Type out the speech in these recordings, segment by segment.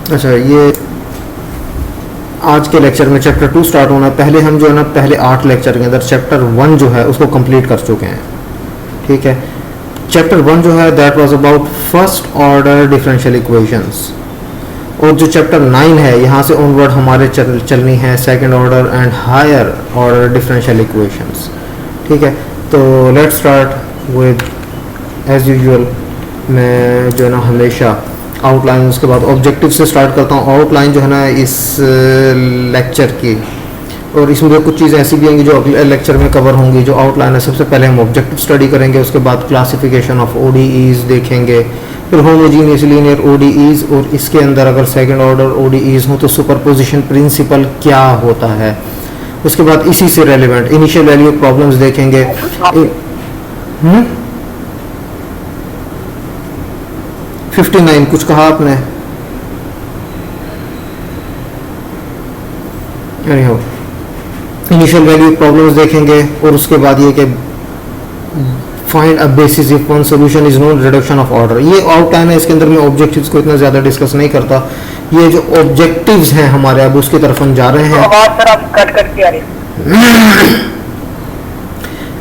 अच्छा, ये आज के लेक्चर में चैप्टर 2 स्टार्ट होना है। पहले हम जो है ना पहले 8 लेक्चर के अंदर चैप्टर 1 जो है उसको कंप्लीट कर चुके हैं। ठीक है, चैप्टर 1 जो है that was about first order differential equations, और जो चैप्टर 9 है यहाँ से ऑनवर्ड हमारे चलनी है second order and higher order differential equations. ठीक है, तो let's start with as usual. मैं जो है ना हमेशा आउटलाइन, उसके बाद ऑब्जेक्टिव से स्टार्ट करता हूँ। आउटलाइन जो है ना इस लेक्चर की, और इसमें कुछ चीज़ें ऐसी भी होंगी जो अगले लेक्चर में कवर होंगी। जो आउटलाइन है, सबसे पहले हम ऑब्जेक्टिव स्टडी करेंगे, उसके बाद क्लासिफिकेशन ऑफ ओडीईज देखेंगे, फिर होमोजीनियस लीनियर ओडीईज, और इसके अंदर अगर सेकंड ऑर्डर ओडीईज हो तो सुपरपोजिशन प्रिंसिपल क्या होता है। उसके बाद इसी से रेलिवेंट इनिशियल वैल्यू प्रॉब्लम्स देखेंगे। 59 कुछ कहा आपने? इनिशियल वैल्यू प्रॉब्लम्स देखेंगे, और उसके बाद ये कि find a basis if one solution is known, reduction of order. ये आउटलाइन है, इसके अंदर मैं ऑब्जेक्टिव्स को इतना ज़्यादा डिस्कस नहीं करता। ये जो ऑब्जेक्टिव्स हैं हमारे, अब उसकी तरफ हम जा रहे हैं। आवाज सर आप कट कट के आ रही है।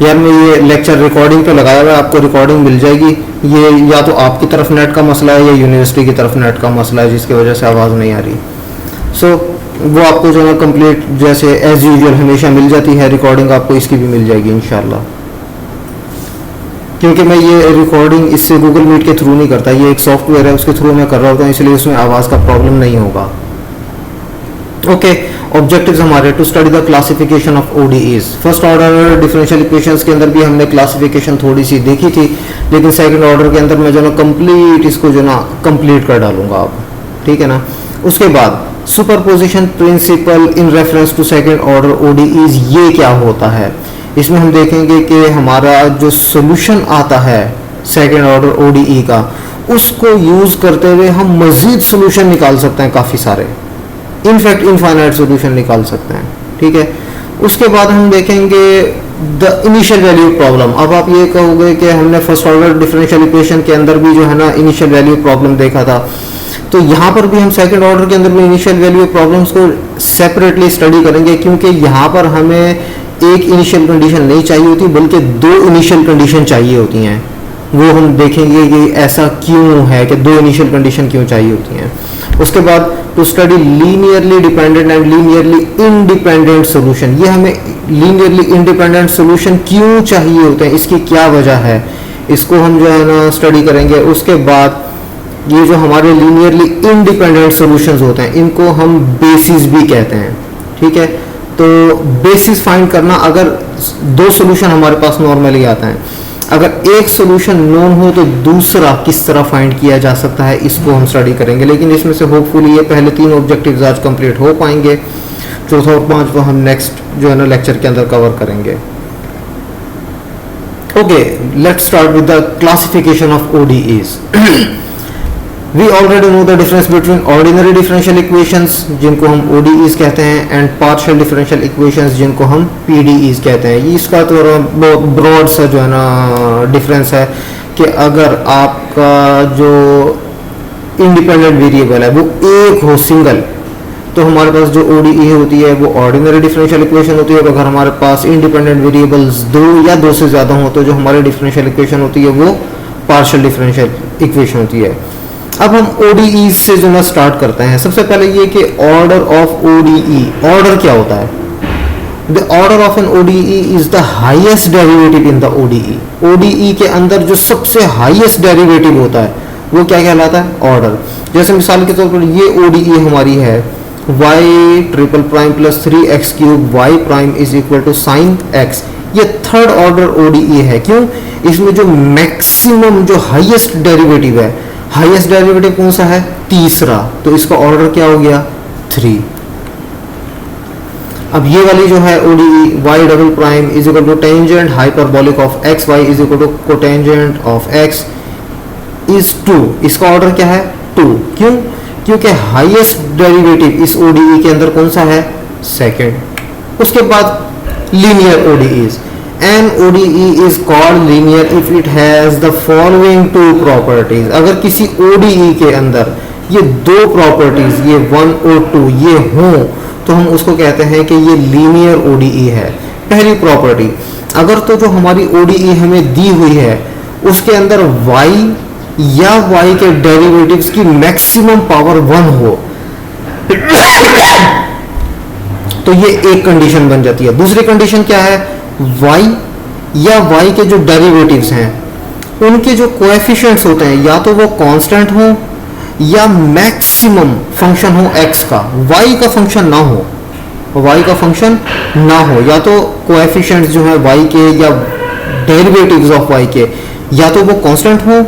यार मैं ये लेक्चर रिकॉर्डिंग पे लगाया हुआ है, आपको रिकॉर्डिंग मिल जाएगी। ये या तो आपकी तरफ नेट का मसला है या यूनिवर्सिटी की तरफ नेट का मसला है, जिसकी वजह से आवाज़ नहीं आ रही। सो वो आपको जो है कंप्लीट जैसे एज यूजुअल हमेशा मिल जाती है रिकॉर्डिंग, आपको इसकी भी मिल जाएगी इंशाल्लाह। क्योंकि मैं ये रिकॉर्डिंग इससे गूगल मीट के थ्रू नहीं करता, ये एक सॉफ्टवेयर है उसके थ्रू मैं कर रहा होता हूँ, इसलिए उसमें आवाज़ का प्रॉब्लम नहीं होगा। ओके, ऑब्जेक्टिव्स हमारे to study the classification of ODEs. First order differential equations के अंदर भी हमने क्लासिफिकेशन थोड़ी सी देखी थी, लेकिन सेकंड ऑर्डर के अंदर मैं जो ना कंप्लीट इसको जो ना कंप्लीट कर डालूंगा अब। ठीक है ना। उसके बाद superposition principle in reference to second order ODEs, ये क्या होता है। इसमें हम देखेंगे कि हमारा जो सोल्यूशन आता है सेकंड ऑर्डर ओडीई का, उसको यूज करते हुए हम मजीद सोल्यूशन निकाल सकते हैं, काफ़ी सारे, इनफैक्ट इनफाइनाइट सोल्यूशन निकाल सकते हैं। ठीक है, उसके बाद हम देखेंगे द इनिशियल वैल्यू प्रॉब्लम। अब आप ये कहोगे कि हमने फर्स्ट ऑर्डर डिफरेंशियल इक्वेशन के अंदर भी जो है ना इनिशियल वैल्यू प्रॉब्लम देखा था, तो यहाँ पर भी हम सेकंड ऑर्डर के अंदर भी इनिशियल वैल्यू प्रॉब्लम्स को सेपरेटली स्टडी करेंगे, क्योंकि यहाँ पर हमें एक इनिशियल कंडीशन नहीं चाहिए होती, बल्कि 2 इनिशियल कंडीशन चाहिए होती हैं। वो हम देखेंगे कि ऐसा क्यों है कि 2 इनिशियल कंडीशन क्यों चाहिए होती हैं। उसके बाद to study linearly dependent and linearly independent solution. ये हमें लीनियरली इंडिपेंडेंट सोल्यूशन क्यों चाहिए होते हैं, इसकी क्या वजह है, इसको हम जो है ना स्टडी करेंगे। उसके बाद ये जो हमारे लीनियरली इंडिपेंडेंट सॉल्यूशंस होते हैं, इनको हम बेसिस भी कहते हैं। ठीक है, तो बेसिस फाइंड करना, अगर 2 सॉल्यूशन हमारे पास नॉर्मली आते हैं, अगर एक सॉल्यूशन नोन हो तो दूसरा किस तरह फाइंड किया जा सकता है, इसको हम स्टडी करेंगे। लेकिन इसमें से होपफुली ये पहले 3 ऑब्जेक्टिव्स आज कंप्लीट हो पाएंगे, चौथा और पांचवा हम नेक्स्ट जो है ना लेक्चर के अंदर कवर करेंगे। Okay, let's start with the classification of ODEs. We already know the difference between ordinary differential equations, जिनको हम ODEs कहते हैं, and partial differential equations, जिनको हम PDEs कहते हैं। ये इसका तो बहुत ब्रॉड सा जो है ना डिफरेंस है कि अगर आपका जो इंडिपेंडेंट वेरिएबल है वो एक हो, सिंगल, तो हमारे पास जो ODE होती है वो ऑर्डिनरी डिफरेंशियल इक्वेशन होती है। और अगर हमारे पास इंडिपेंडेंट वेरिएबल्स 2 या 2 से ज़्यादा हो तो जो हमारी डिफरेंशियल इक्वेशन होती है वो पार्शियल डिफरेंशियल इक्वेशन होती है। अब हम ODE से जो ना स्टार्ट करते हैं। सबसे पहले ये कि ऑर्डर ऑफ ODE, ऑर्डर क्या होता है। The order of an ODE is the highest derivative in the ODE। ODE के अंदर जो सबसे हाईएस्ट डेरिवेटिव होता है वो क्या कहलाता है, ऑर्डर। जैसे मिसाल के तौर पर ये ODE हमारी है y triple prime plus 3x cube y prime is equal to sine x। ये थर्ड ऑर्डर ODE है। क्यों? इसमें जो मैक्सिमम जो हाईएस्ट डेरिवेटिव है, हाईएस्ट डेरिवेटिव कौन सा है, तीसरा, तो इसका ऑर्डर क्या हो गया, 3। अब ये वाली जो है ODE y double prime is equal to tangent hyperbolic of x y is equal to cotangent of x is 2, इसका ऑर्डर क्या है, 2। क्यों? क्योंकि हाईएस्ट डेरिवेटिव इस ODE के अंदर कौन सा है, सेकंड। उसके बाद linear ODEs। An ODE is called linear if it has the following 2 properties। अगर किसी ODE के अंदर ये दो प्रॉपर्टीज, ये 1 और 2 ये हों तो हम उसको कहते हैं कि ये लीनियर ओडीई है। पहली प्रॉपर्टी, अगर तो जो हमारी ओडीई हमें दी हुई है उसके अंदर y या y के डेरिवेटिव्स की मैक्सिमम पावर 1 हो तो ये एक कंडीशन बन जाती है। दूसरी कंडीशन क्या है, y या y के जो डेरिवेटिव्स हैं उनके जो कोएफिशिएंट्स होते हैं या तो वो कांस्टेंट हो या मैक्सिमम फंक्शन हो x का, y का फंक्शन ना हो, y का फंक्शन ना हो, या तो कोएफिशिएंट्स जो है y के या डेरिवेटिव्स ऑफ y के या तो वो कांस्टेंट हो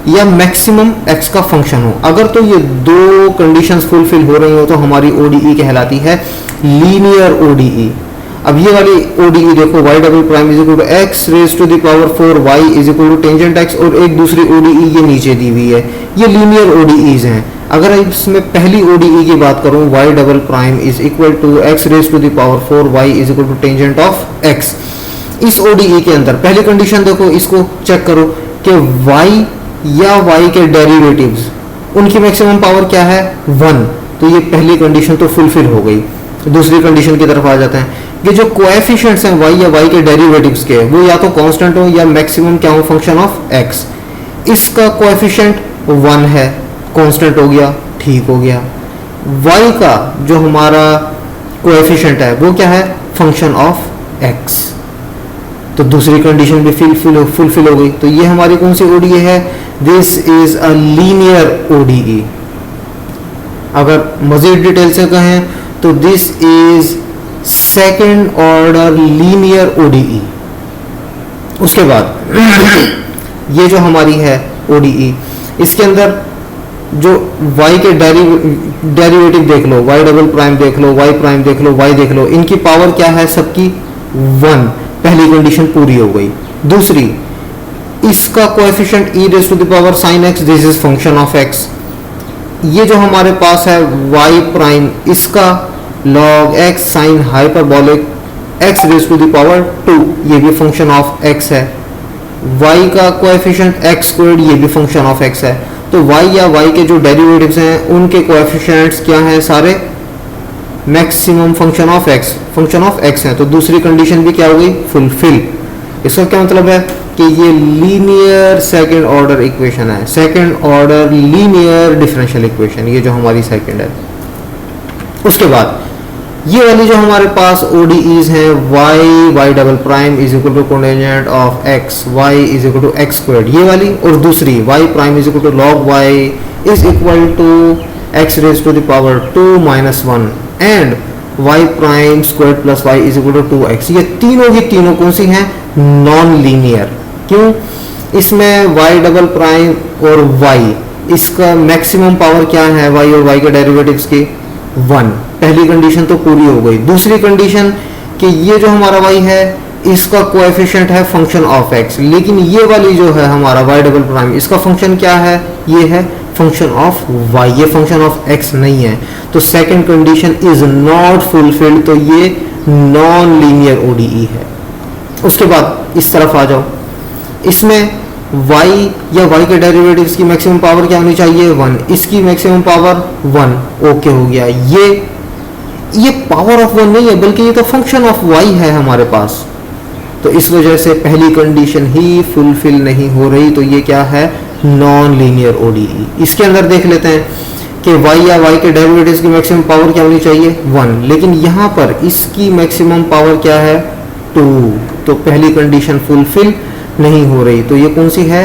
या मैक्सिमम x का फंक्शन हो। अगर तो ये दो कंडीशंस फुलफिल हो रही हो तो हमारी ओडीई कहलाती है लीनियर ओडीई। अब ये वाली ओडीई देखो, y double prime is equal to x raise to the power 4 y is equal to tangent x, और एक दूसरी ओडीई ये नीचे दी हुई है, ये लीनियर ओडीईज हैं। अगर इसमें पहली ओडीई की बात करूं, y double prime is equal to x raise to the power 4 y is equal to tangent of x, इस ओडीई के अंदर पहली कंडीशन देखो, इसको चेक करो कि y या y के डेरिवेटिव्स उनकी मैक्सिमम पावर क्या है 1, तो ये पहली कंडीशन तो फुलफिल हो गई। दूसरी कंडीशन की तरफ आ जाते हैं कि जो कोएफिशिएंट्स हैं y या y के डेरिवेटिव्स के वो या तो कांस्टेंट हो या मैक्सिमम क्या हो फंक्शन ऑफ x, इसका कोएफिशिएंट 1 है, कांस्टेंट हो गया, ठीक हो गया। y का जो हमारा कोएफिशिएंट है वो क्या है फंक्शन ऑफ x, तो दूसरी कंडीशन भी फुलफिल हो गई। तो ये हमारी कौन सी ओडीई है, this is a linear ODE. अगर मजीद डिटेल से कहें तो this is second order linear ODE. उसके बाद ये जो हमारी है ओडीई, इसके अंदर जो y के डेरिवेटिव देख लो, y डबल प्राइम देख लो, y प्राइम देख लो, y देख लो, इनकी पावर क्या है सबकी 1, पहली कंडीशन पूरी हो गई। दूसरी, इसका coefficient e raise to the power sin x, this is function of x। ये जो हमारे पास है y प्राइम, इसका log x sin hyperbolic x raise to the power 2, ये भी फंक्शन ऑफ x है। y का कोएफिशिएंट x स्क्वायर्ड, ये भी फंक्शन ऑफ x है। तो y या y के जो डेरिवेटिव्स हैं उनके कोएफिशिएंट्स क्या हैं सारे मैक्सिमम फंक्शन ऑफ x है। तो दूसरी कंडीशन भी क्या हो गई फुलफिल। इसका क्या मतलब है कि ये लीनियर सेकंड ऑर्डर इक्वेशन है, second order linear differential equation, ये जो हमारी सेकंड है। उसके बाद ये वाली जो हमारे पास ओडीईज हैं y double prime is equal to cotangent of x, y is equal to x squared, ये वाली, और दूसरी y prime is equal to log y is equal to x raise to the power 2 minus 1 and y prime squared plus y is equal to 2x, ये तीनों की तीनों कौन सी हैं नॉन लीनियर। क्यों, इसमें y डबल प्राइम और y, इसका मैक्सिमम पावर क्या है y और y के डेरिवेटिव्स की 1, पहली कंडीशन तो पूरी हो गई। दूसरी कंडीशन कि ये जो हमारा y है इसका कोएफिशिएंट है फंक्शन ऑफ x, लेकिन ये वाली जो है हमारा y डबल प्राइम, इसका फंक्शन क्या है, ये है फंक्शन ऑफ y, ये फंक्शन ऑफ x नहीं है। तो second condition is not fulfilled, तो ये नॉन लीनियर ओडीई है। उसके बाद इस तरफ आ जाओ, इसमें y या y के डेरिवेटिव्स की मैक्सिमम पावर क्या होनी चाहिए 1, इसकी मैक्सिमम पावर 1, ओके हो गया। ये पावर ऑफ 1 नहीं है बल्कि ये तो फंक्शन ऑफ y है हमारे पास, तो इस वजह से पहली कंडीशन ही फुलफिल नहीं हो रही, तो ये क्या है नॉन लीनियर ओडीई। इसके अंदर देख लेते हैं कि y या y के डेरिवेटिव्स की मैक्सिमम पावर क्या होनी चाहिए 1, लेकिन यहाँ पर इसकी मैक्सिमम पावर क्या है 2, तो पहली कंडीशन फुलफिल नहीं हो रही, तो ये कौन सी है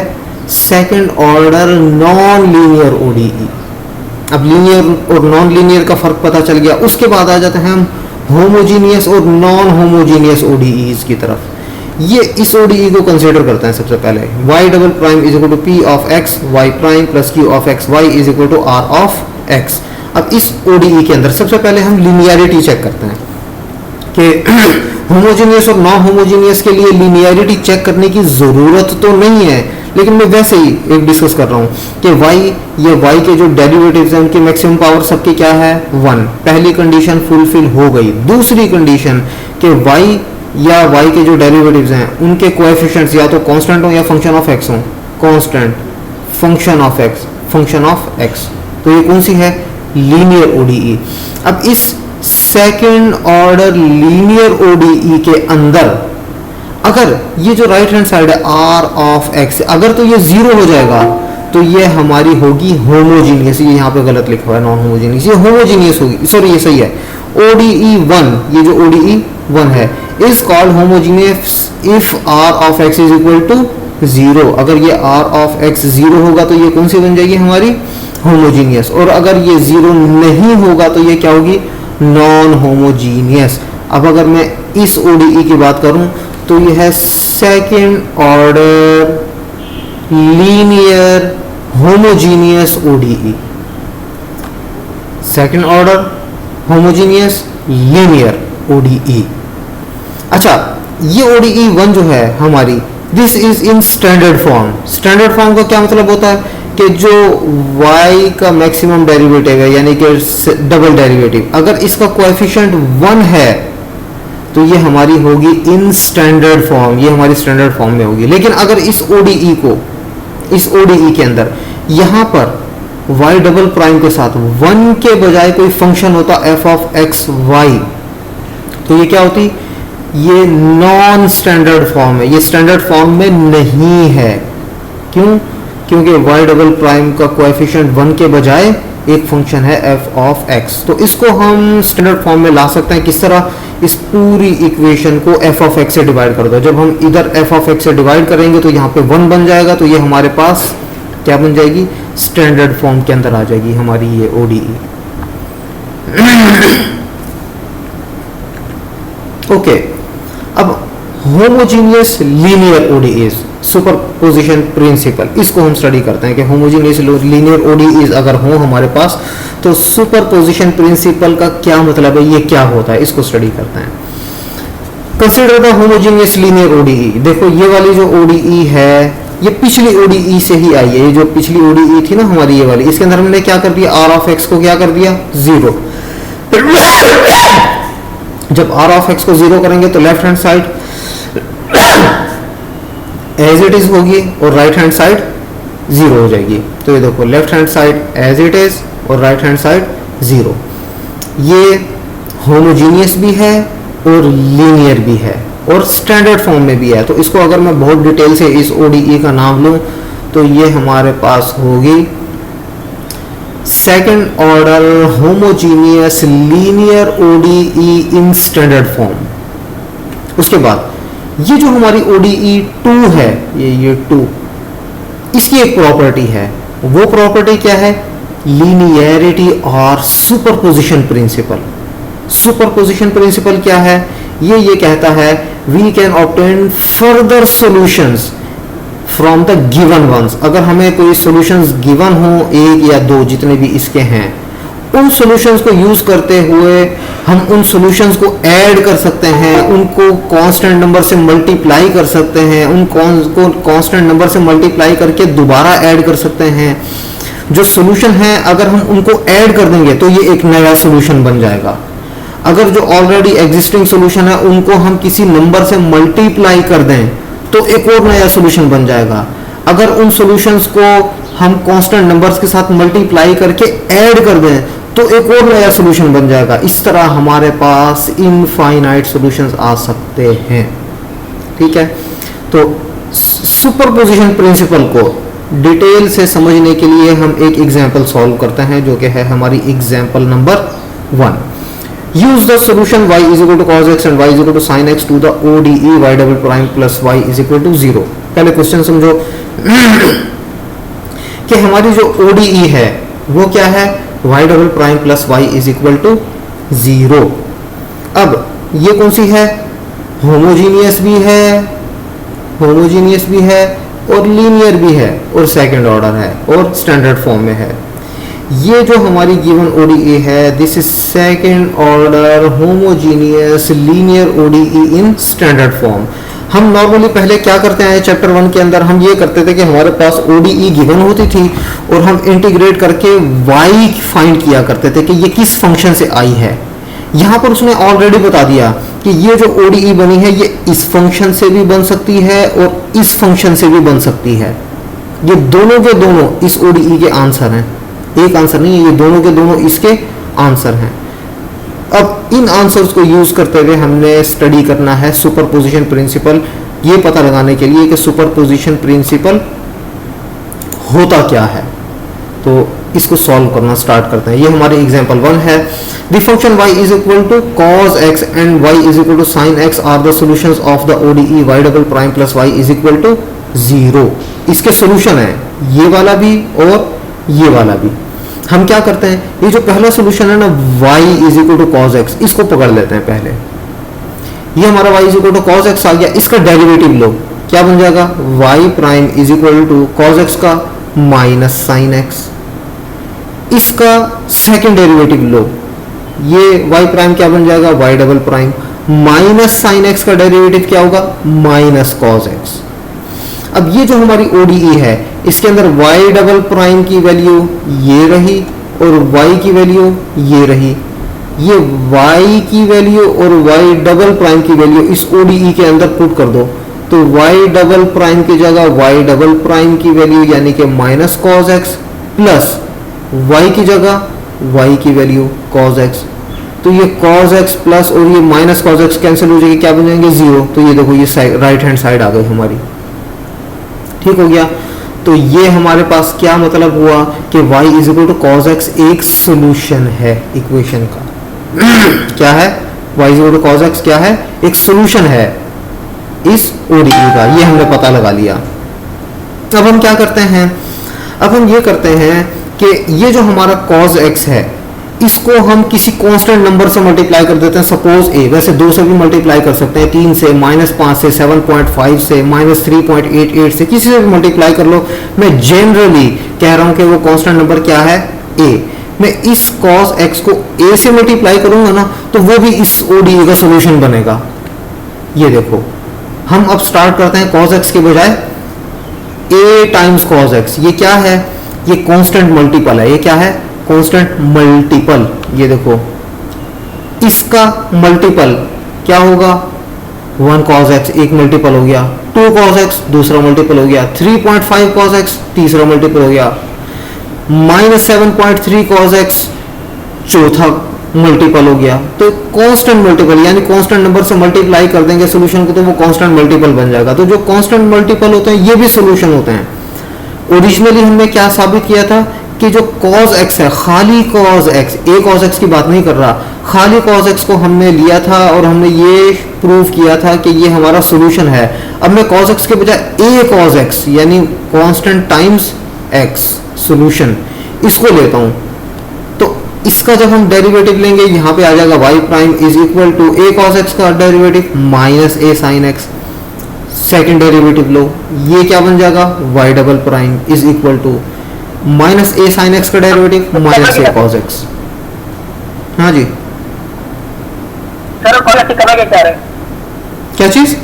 second order non linear ODE. अब लीनियर और नॉन लीनियर का फर्क पता चल गया। उसके बाद आ जाते हैं हम होमोजीनियस और नॉन होमोजीनियस ओडीईज की तरफ। ये इस ओडीई को कंसीडर करते हैं सबसे पहले, y double prime is equal to p of x y prime plus q of x y is equal to r of x। अब इस ओडीई के अंदर सबसे पहले हम लिनियरिटी चेक करते हैं कि होमोजीनियस और नॉन होमोजीनियस के लिए लिनियरिटी चेक करने की जरूरत तो नहीं है, लेकिन मैं वैसे ही एक डिस्कस कर रहा हूँ कि y के जो डेरिवेटिव्स हैं उनकी मैक्सिमम पावर सबकी क्या है 1, पहली कंडीशन फुलफिल हो गई। दूसरी कंडीशन कि y या y के जो डेरिवेटिव्स हैं उनके कोएफिशिएंट्स या तो कांस्टेंट हो या फंक्शन ऑफ x हो, कांस्टेंट फंक्शन ऑफ x तो ये कौन सी है, लीनियर ओडीई। अब इस सेकंड ऑर्डर लीनियर ओडीई के अंदर अगर ये जो राइट हैंड साइड है आर ऑफ एक्स, अगर तो ये जीरो हो जाएगा तो ये हमारी होगी होमोजीनियस। ये यहाँ पे गलत लिखा हुआ है, नॉन होमोजीनियस, ये होमोजीनियस होगी, सॉरी ये सही है। ओडीई 1, ये जो ओडीई 1 है, is called homogeneous if r of x is equal to 0। अगर ये आर ऑफ एक्स 0 होगा तो ये कौन सी बन जाएगी हमारी, होमोजीनियस। और अगर ये 0 नहीं होगा तो ये क्या होगी, नॉन होमोजीनियस। अब अगर मैं इस ओडीई की बात करूं तो ये है second order linear homogeneous ODE, second order homogeneous linear ODE. अच्छा, ये ओडीई 1 जो है हमारी, this is in standard form. Standard form का क्या मतलब होता है कि जो y का मैक्सिमम डेरिवेटिव है यानी कि डबल डेरिवेटिव, अगर इसका कोएफिशिएंट 1 है तो ये हमारी होगी इन स्टैंडर्ड फॉर्म, ये हमारी स्टैंडर्ड फॉर्म में होगी। लेकिन अगर इस ओडीई को, इस ओडीई के अंदर यहां पर y डबल प्राइम के साथ 1 के बजाय कोई फंक्शन होता f ऑफ एक्स वाई, तो ये क्या होती, ये नॉन स्टैंडर्ड फॉर्म है, ये स्टैंडर्ड फॉर्म में नहीं है। क्यों, क्योंकि y डबल प्राइम का कोएफिशिएंट 1 के बजाय एक फंक्शन है f ऑफ x। तो इसको हम स्टैंडर्ड फॉर्म में ला सकते हैं किस तरह, इस पूरी इक्वेशन को f ऑफ x से डिवाइड कर दो। जब हम इधर f ऑफ x से डिवाइड करेंगे तो यहाँ पे 1 बन जाएगा, तो ये हमारे पास क्या बन जाएगी, स्टैंडर्ड फॉर्म के अंदर आ जाएगी हमारी ये ओडीई। ओके, अब होमोजीनियस लीनियर ओडीईज, सुपरपोजिशन प्रिंसिपल, इसको हम स्टडी करते हैं कि होमोजीनियस लीनियर ओडीईज अगर हो हमारे पास तो सुपरपोजिशन प्रिंसिपल का क्या मतलब है, ये क्या होता है, इसको स्टडी करते हैं। Consider the homogeneous linear ODE. देखो ये वाली जो ओडीई है ये पिछली ओडीई से ही आई है। ये जो पिछली ओडीई थी ना हमारी ये वाली, इसके अंदर हमने क्या कर दिया, आर ऑफ एक्स को क्या कर दिया, 0। जब आर ऑफ एक्स को 0 करेंगे तो left hand side as it is होगी और राइट हैंड साइड 0 हो जाएगी। तो ये देखो left hand side as it is और राइट हैंड साइड 0। ये होमोजीनियस भी है और लीनियर भी है और स्टैंडर्ड फॉर्म में भी है। तो इसको अगर मैं बहुत डिटेल से इस ओडीई का नाम लूं तो ये हमारे पास होगी second order homogeneous linear ODE in standard form. उसके बाद ये जो हमारी ओडीई 2 है, ये 2, इसकी एक प्रॉपर्टी है। वो प्रॉपर्टी क्या है, लीनियरिटी और सुपरपोजिशन प्रिंसिपल। सुपरपोजिशन प्रिंसिपल क्या है, ये कहता है we can obtain further solutions from the given ones. अगर हमें कोई सॉल्यूशंस गिवन हो, 1 या 2 जितने भी इसके हैं, उन सॉल्यूशंस को यूज करते हुए हम उन सॉल्यूशंस को ऐड कर सकते हैं, उनको कांस्टेंट नंबर से मल्टीप्लाई कर सकते हैं, उन कांस्टेंट नंबर से मल्टीप्लाई करके दोबारा ऐड कर सकते हैं। जो सॉल्यूशन है अगर हम उनको ऐड कर देंगे तो ये एक नया सॉल्यूशन बन जाएगा। अगर जो ऑलरेडी एग्जिस्टिंग सॉल्यूशन है उनको हम किसी नंबर से मल्टीप्लाई कर दें तो एक और नया सॉल्यूशन बन जाएगा। अगर उन सॉल्यूशंस को हम कांस्टेंट नंबर्स के साथ मल्टीप्लाई करके ऐड कर दें तो एक और नया सॉल्यूशन बन जाएगा। इस तरह हमारे पास इनफाइनाइट सॉल्यूशंस आ सकते हैं। ठीक है, तो सुपरपोजिशन प्रिंसिपल को डिटेल से समझने के लिए हम एक एग्जांपल सॉल्व करते हैं जो कि है हमारी example number 1। Use the solution y is equal to cos x and y is equal to sin x to the ODE y double prime plus y is equal to 0। पहले question समझो कि हमारी जो ODE है वो क्या है, y double prime plus y is equal to 0। अब ये कौन सी है, होमोजीनियस भी है और लीनियर भी है और सेकंड ऑर्डर है और स्टैंडर्ड फॉर्म में है। ये जो हमारी गिवन ओडीई है this is second order homogeneous linear ODE in standard form. हम नॉर्मली पहले क्या करते हैं, चैप्टर 1 के अंदर हम ये करते थे कि हमारे पास ओडीई गिवन होती थी और हम इंटीग्रेट करके y फाइंड किया करते थे कि ये किस फंक्शन से आई है। यहाँ पर उसने ऑलरेडी बता दिया कि ये जो ओडीई बनी है ये इस फंक्शन से भी बन सकती है और इस फंक्शन से भी बन सकती है। ये दोनों के दोनों इस ओडीई के आंसर हैं। एक आंसर नहीं है, ये दोनों के दोनों इसके आंसर हैं। अब इन आंसर्स को यूज करते हुए हमने स्टडी करना है सुपरपोजिशन प्रिंसिपल, ये पता लगाने के लिए कि सुपरपोजिशन प्रिंसिपल होता क्या है। तो इसको सॉल्व करना स्टार्ट करते हैं। ये हमारे एग्जांपल 1 है। The function y is equal to cos x and y is equal to sin x are the solutions of the ODE y double prime plus y is equal to 0। इसके solution है ये वाला भी और ये वाला भी। हम क्या करते हैं, ये जो पहला सॉल्यूशन है ना y is equal to cos x, इसको पकड़ लेते हैं पहले। ये हमारा y is equal to cos x आ गया, इसका डेरिवेटिव लो, क्या बन जाएगा y prime is equal to cos x का माइनस sin x। इसका सेकंड डेरिवेटिव लो, ये y प्राइम क्या बन जाएगा y double prime minus sin x का डेरिवेटिव क्या होगा माइनस cos x। अब ये जो हमारी ODE है इसके अंदर y डबल प्राइम की वैल्यू ये रही और y की वैल्यू ये रही। ये y की वैल्यू और y डबल प्राइम की वैल्यू इस ODE के अंदर पुट कर दो, तो y डबल प्राइम की जगह y डबल प्राइम की वैल्यू यानी कि minus cos x plus y की जगह y की वैल्यू cos x। तो ये cos x प्लस और ये माइनस cos x कैंसिल हो जाएगी, क्या बन जाएंगे 0। तो ये देखो ये राइट हैंड साइड आ गई हमारी, ठीक हो गया। तो ये हमारे पास क्या मतलब हुआ कि y is equal to cos x एक सोल्यूशन है इक्वेशन का। क्या है y is equal to cos x क्या है, एक सोल्यूशन है इस ODE का, ये हमने पता लगा लिया। अब हम क्या करते हैं, अब हम ये करते हैं कि ये जो हमारा cos x है इसको हम किसी कांस्टेंट नंबर से मल्टीप्लाई कर देते हैं। सपोज a, वैसे 2 से भी मल्टीप्लाई कर सकते हैं, 3 से, -5 से, 7.5 से, -3.88 से, किसी से भी मल्टीप्लाई कर लो। मैं जनरली कह रहा हूं कि वो कांस्टेंट नंबर क्या है a। मैं इस cos x को a से मल्टीप्लाई करूंगा ना तो वो भी इस ODE का सोल्यूशन बनेगा। ये देखो हम अब स्टार्ट करते हैं cos x के बजाय a टाइम्स cos x। ये क्या है, ये कांस्टेंट मल्टीपल है। ये क्या है, कांस्टेंट मल्टीपल। ये देखो इसका मल्टीपल क्या होगा 1 cos x, एक मल्टीपल हो गया, 2 cos x दूसरा मल्टीपल हो गया, 3.5 cos x तीसरा मल्टीपल हो गया, -7.3 cos x चौथा मल्टीपल हो गया। तो कांस्टेंट मल्टीपल यानी कांस्टेंट नंबर से मल्टीप्लाई कर देंगे सॉल्यूशन को तो वो कांस्टेंट मल्टीपल बन जाएगा। तो जो कांस्टेंट मल्टीपल होते हैं ये भी सॉल्यूशन होते हैं। ओरिजिनली हमने क्या साबित किया था कि जो cos x है, खाली cos x, a cos x की बात नहीं कर रहा, खाली cos x को हमने लिया था और हमने ये प्रूव किया था कि ये हमारा सॉल्यूशन है। अब मैं cos x के बजाय a cos x यानी कांस्टेंट टाइम्स x सॉल्यूशन इसको लेता हूं, तो इसका जब हम डेरिवेटिव लेंगे यहां पे आ जाएगा y prime is equal to a cos x का derivative minus a sin x। Second derivative लो, ये क्या बन जाएगा y double prime is equal to minus a sin x का derivative minus a cos x। हाँ जी सर करना क्या चाह रहे हैं, क्या चीज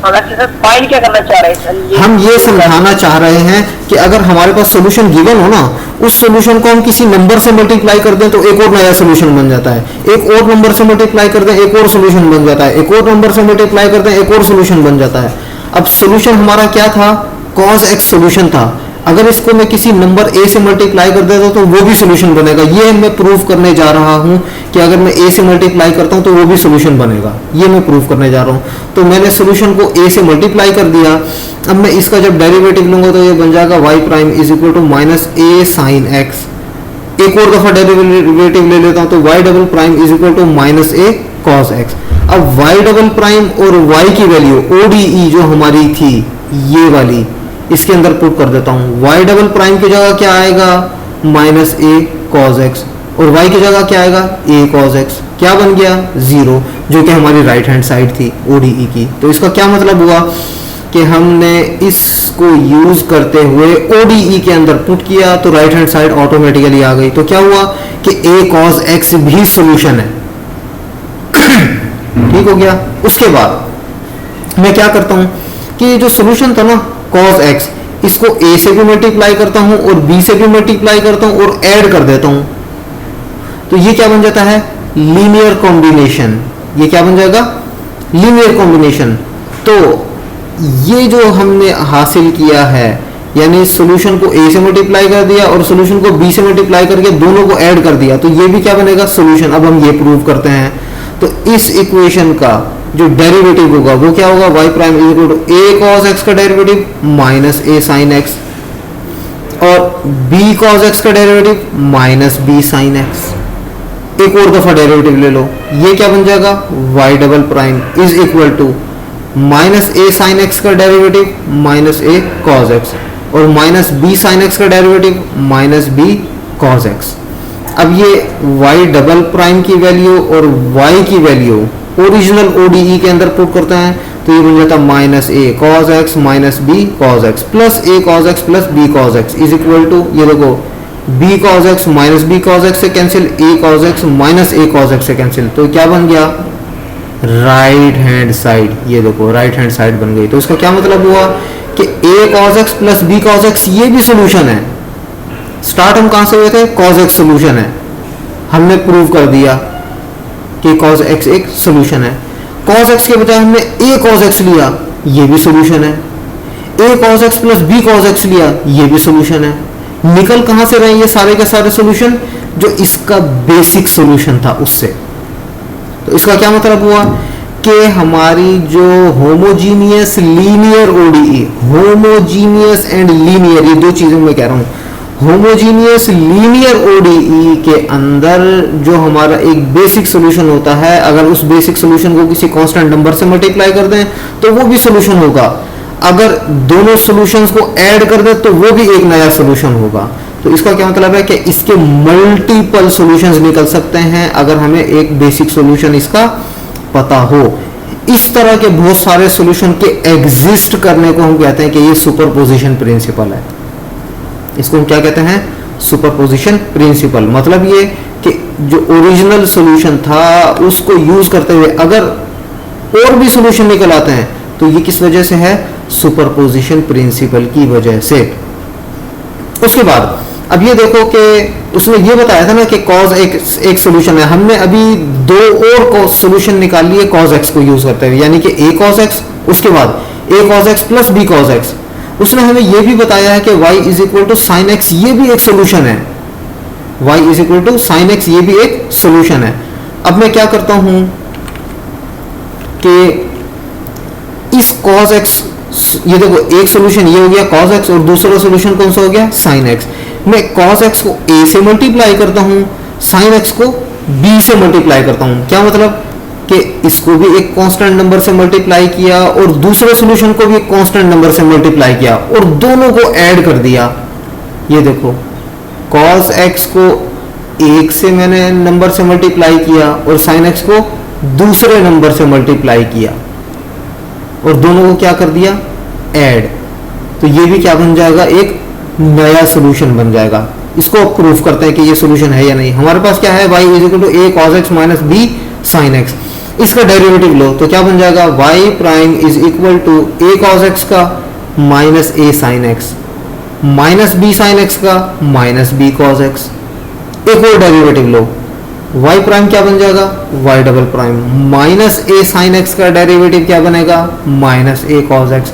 फाइंड क्या करना चाह रहे हैं। हम ये समझाना चाह रहे हैं कि अगर हमारे पास सॉल्यूशन गिवन हो ना, उस सॉल्यूशन को हम किसी नंबर से मल्टीप्लाई कर दें तो एक और नया सॉल्यूशन बन जाता है, एक और नंबर से मल्टीप्लाई कर दें एक और सॉल्यूशन बन जाता है, एक और नंबर से मल्टीप्लाई कर दें एक और सॉल्यूशन बन जाता है। अब सॉल्यूशन हमारा क्या था, cos x सॉल्यूशन था। अगर इसको मैं किसी नंबर a से मल्टीप्लाई कर देता तो वो भी सॉल्यूशन बनेगा। ये मैं प्रूव करने जा रहा हूं कि अगर मैं a से मल्टीप्लाई करता हूं तो वो भी सॉल्यूशन बनेगा। ये मैं प्रूव करने जा रहा हूं। तो मैंने सॉल्यूशन को a से मल्टीप्लाई कर दिया। अब मैं इसका जब डेरिवेटिव लूंगा तो ये बन जाएगा y prime is equal to minus a sin x। एक और दफा डेरिवेटिव ले लेता हूं तो y double prime is equal to minus a cos x। अब y डबल प्राइम और y की वैल्यू ODE जो हमारी थी ये वाली इसके अंदर पुट कर देता हूं। y डबल प्राइम की जगह क्या आएगा माइनस a cos x और y की जगह क्या आएगा a cos x। क्या बन गया 0, जो कि हमारी राइट हैंड साइड थी ODE की। तो इसका क्या मतलब हुआ कि हमने इसको यूज करते हुए ODE के अंदर पुट किया तो राइट हैंड साइड ऑटोमेटिकली आ गई। तो क्या हुआ कि a cos x भी सॉल्यूशन है। ठीक हो गया। उसके बाद मैं क्या करता हूं कि जो सॉल्यूशन था ना cos x, इसको a से भी मल्टीप्लाई करता हूं और b से भी मल्टीप्लाई करता हूं और ऐड कर देता हूं, तो ये क्या बन जाता है लीनियर कॉम्बिनेशन। ये क्या बन जाएगा लीनियर कॉम्बिनेशन। तो ये जो हमने हासिल किया है यानी सॉल्यूशन को a से मल्टीप्लाई कर दिया और सॉल्यूशन को b से मल्टीप्लाई करके दोनों को ऐड कर दिया, तो ये भी क्या बनेगा सॉल्यूशन। अब हम ये प्रूव करते हैं, तो इस इक्वेशन का जो डेरिवेटिव होगा वो क्या होगा, y prime is equal to a cos x का derivative minus a sin x और b cos x का derivative minus b sin x। एक और दफा डेरिवेटिव ले लो, ये क्या बन जाएगा y double prime is equal to minus a sin x का derivative minus a cos x और माइनस b sin x का derivative minus b cos x। अब ये y डबल प्राइम की वैल्यू और y की वैल्यू ओरिजिनल ODE के अंदर पुट करते हैं, तो ये बन जाता है minus a cos x minus b cos x plus a cos x plus b cos x is equal to, ये देखो b cos x minus b cos x से cancel, a cos x minus a cos x से cancel, तो क्या बन गया right hand side. ये देखो राइट हैंड साइड बन गई। तो इसका क्या मतलब हुआ कि a cos x plus b cos x ये भी सोल्यूशन है। स्टार्ट हम कहां से हुए थे, cos x सोल्यूशन है, हमने प्रूव कर दिया कि cos x एक सोल्यूशन है। cos x के बजाय हमने a cos x लिया, ये भी सोल्यूशन है। a cos x plus b cos x लिया, ये भी सोल्यूशन है। निकल कहां से रहे ये सारे के सारे सोल्यूशन, जो इसका बेसिक सोल्यूशन था उससे। तो इसका क्या मतलब हुआ कि हमारी जो homogeneous linear ODE, homogeneous and linear, ये दो चीजें मैं कह रहा हूं, होमोजीनियस लीनियर ODE के अंदर जो हमारा एक बेसिक सोल्यूशन होता है, अगर उस बेसिक सोल्यूशन को किसी कांस्टेंट नंबर से मल्टीप्लाई कर दें तो वो भी सोल्यूशन होगा। अगर दोनों सॉल्यूशंस को ऐड कर दे तो वो भी एक नया सॉल्यूशन होगा। तो इसका क्या मतलब है कि इसके मल्टीपल सॉल्यूशंस निकल सकते हैं अगर हमें एक बेसिक सॉल्यूशन इसका पता हो। इस तरह के बहुत सारे सॉल्यूशन के एग्जिस्ट करने को हम कहते हैं कि ये सुपरपोजिशन प्रिंसिपल है। इसको हम क्या कहते हैं, सुपरपोजिशन प्रिंसिपल। मतलब ये कि जो ओरिजिनल सॉल्यूशन था उसको यूज करते हुए अगर और भी सॉल्यूशन निकल आते हैं तो ये किस वजह से है, सुपरपोजिशन प्रिंसिपल की वजह से। उसके बाद अब ये देखो कि उसने ये बताया था ना कि cos एक सॉल्यूशन है, हमने अभी दो और सॉल्यूशन निकाल लिए cos x को यूज करते हुए, यानी कि a cos x, उसके बाद a cos x plus b cos x। उसने हमें ये भी बताया है कि y is equal to sine x, ये भी एक सॉल्यूशन है। y is equal to sine x, ये भी एक सॉल्यूशन है। अब मैं क्या करता हूं कि इस cos x, ये देखो एक सॉल्यूशन ये हो गया cos x और दूसरा सॉल्यूशन कौन सा हो गया sin x। मैं cos x को a से मल्टीप्लाई करता हूं, sin x को b से मल्टीप्लाई करता हूं। क्या मतलब कि इसको भी एक कांस्टेंट नंबर से मल्टीप्लाई किया और दूसरे सॉल्यूशन को भी एक कांस्टेंट नंबर से मल्टीप्लाई किया और दोनों को ऐड कर दिया। ये देखो cos x को एक से मैंने नंबर से मल्टीप्लाई किया और sin x को दूसरे नंबर से मल्टीप्लाई किया और दोनों को क्या कर दिया, ऐड। तो ये भी क्या बन जाएगा, एक नया सॉल्यूशन बन जाएगा। इसको प्रूफ करते हैं कि ये सॉल्यूशन है या नहीं। हमारे पास क्या है, y is equal to a cos x minus b sin x। इसका डेरिवेटिव लो तो क्या बन जाएगा, y prime is equal to a cos x का minus a sin x minus b sin x का माइनस b cos x। एक और डेरिवेटिव लो, y प्राइम क्या बन जाएगा, y double prime minus a sin x का डेरिवेटिव क्या बनेगा, minus a cos x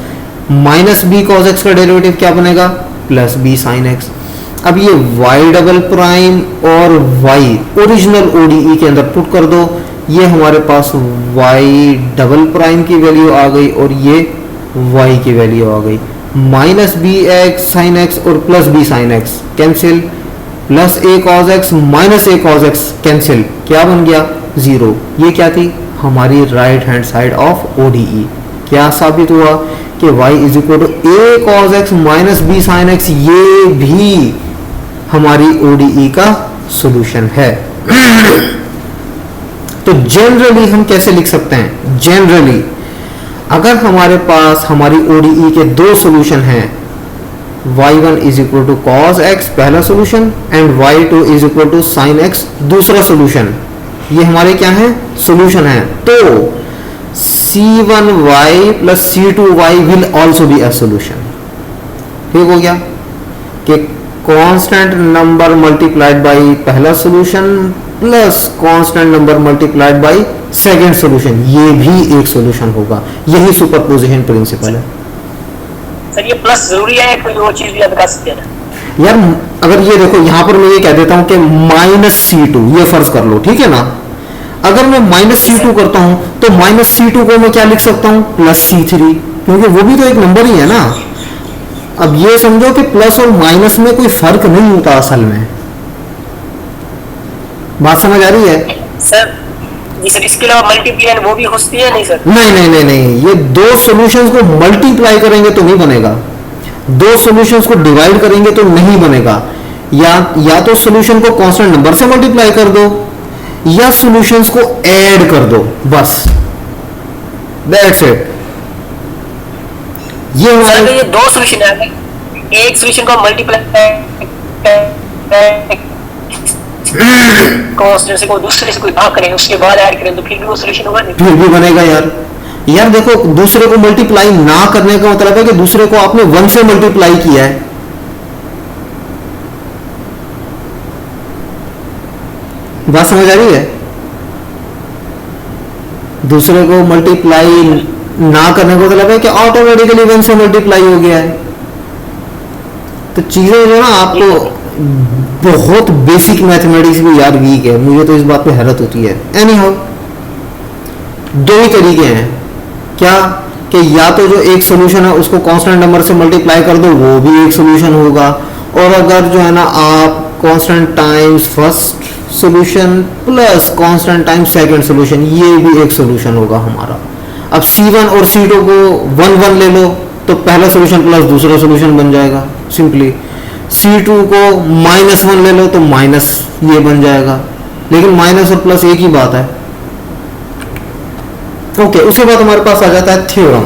minus b cos x का डेरिवेटिव क्या बनेगा, प्लस b sin x। अब ये y डबल प्राइम और y ओरिजिनल ODE के अंदर पुट कर दो, ये हमारे पास y डबल प्राइम की वैल्यू आ गई और ये y की वैल्यू आ गई। Minus b x sine x और plus b sin x cancel, plus a cos x minus a cos x cancel, क्या बन गया, जीरो। ये क्या थी, हमारी right hand side of ODE। क्या साबित हुआ कि y is equal to a cos x minus b sin x, ये भी हमारी ODE का सॉल्यूशन है। तो जनरली हम कैसे लिख सकते हैं, जनरली अगर हमारे पास हमारी ODE के दो सॉल्यूशन हैं, y1 is equal to cos x पहला solution and y2 is equal to sine x दूसरा सॉल्यूशन, ये हमारे क्या है, सॉल्यूशन है, तो c1y plus c2y will also be a solution. ठीक हो गया कि कांस्टेंट नंबर मल्टीप्लाइड बाय पहला solution plus constant number multiplied by second solution, ये भी एक सॉल्यूशन होगा। यही सुपरपोजिशन प्रिंसिपल है। सर ये प्लस जरूरी है, कोई और चीज भी आप बता सकते हैं? यार अगर ये देखो यहाँ पर मैं ये कह देता हूँ कि -C2, ये फर्ज कर लो, ठीक है ना। अगर मैं -C2 करता हूँ तो -C2 को मैं क्या लिख सकता हूँ, +C3, क्योंकि वो भी तो एक नंबर ही है ना। अब ये समझो कि प्लस और माइनस में कोई फर्क नहीं होता असल में। बात समझ आ रही है? सर जी सर, इसके अलावा मल्टीप्लाई वो भी होती है नहीं सर? नहीं नहीं नहीं नहीं, ये दो सॉल्यूशंस को मल्टीप्लाई करेंगे तो नहीं बनेगा, दो सॉल्यूशंस को डिवाइड करेंगे तो नहीं बनेगा। या तो सॉल्यूशन को कांस्टेंट नंबर से मल्टीप्लाई कर दो या सॉल्यूशंस को ऐड कर दो, बस दैट्स इट। ये सर ये दो सॉल्यूशन है, एक सॉल्यूशन को मल्टीप्लाई कांस्टेंट से को दूसरे से कोई भाग करें, उसके बाद ऐड करें तो फिर भी वो सॉल्यूशन होगा नहीं? फिर भी बनेगा यार। यार देखो, दूसरे को मल्टीप्लाई ना करने का मतलब है कि दूसरे को आपने 1 से मल्टीप्लाई किया है। बात समझ आ रही है? दूसरे को मल्टीप्लाई ना करने का मतलब है कि ऑटोमेटिकली 1 से मल्टीप्लाई हो गया है। तो चीजें जो ना आपको बहुत बेसिक मैथमेटिक्स भी यार वीक है, मुझे तो इस बात पे हैरत होती है। एनी हाउ, दो ही तरीके हैं क्या, कि या तो जो एक सॉल्यूशन है उसको कांस्टेंट नंबर से मल्टीप्लाई कर दो, वो भी एक सॉल्यूशन होगा, और अगर जो है ना आप constant times first solution plus constant times second solution, ये भी एक सॉल्यूशन होगा हमारा। अब C1 और C2 को 1 1 ले लो तो पहला सॉल्यूशन प्लस दूसरा सॉल्यूशन बन जाएगा सिंपली। C2 को -1 ले लो तो माइनस ये बन जाएगा, लेकिन माइनस और प्लस एक ही बात है। ओके, उसके बाद हमारे पास आ जाता है थ्योरम।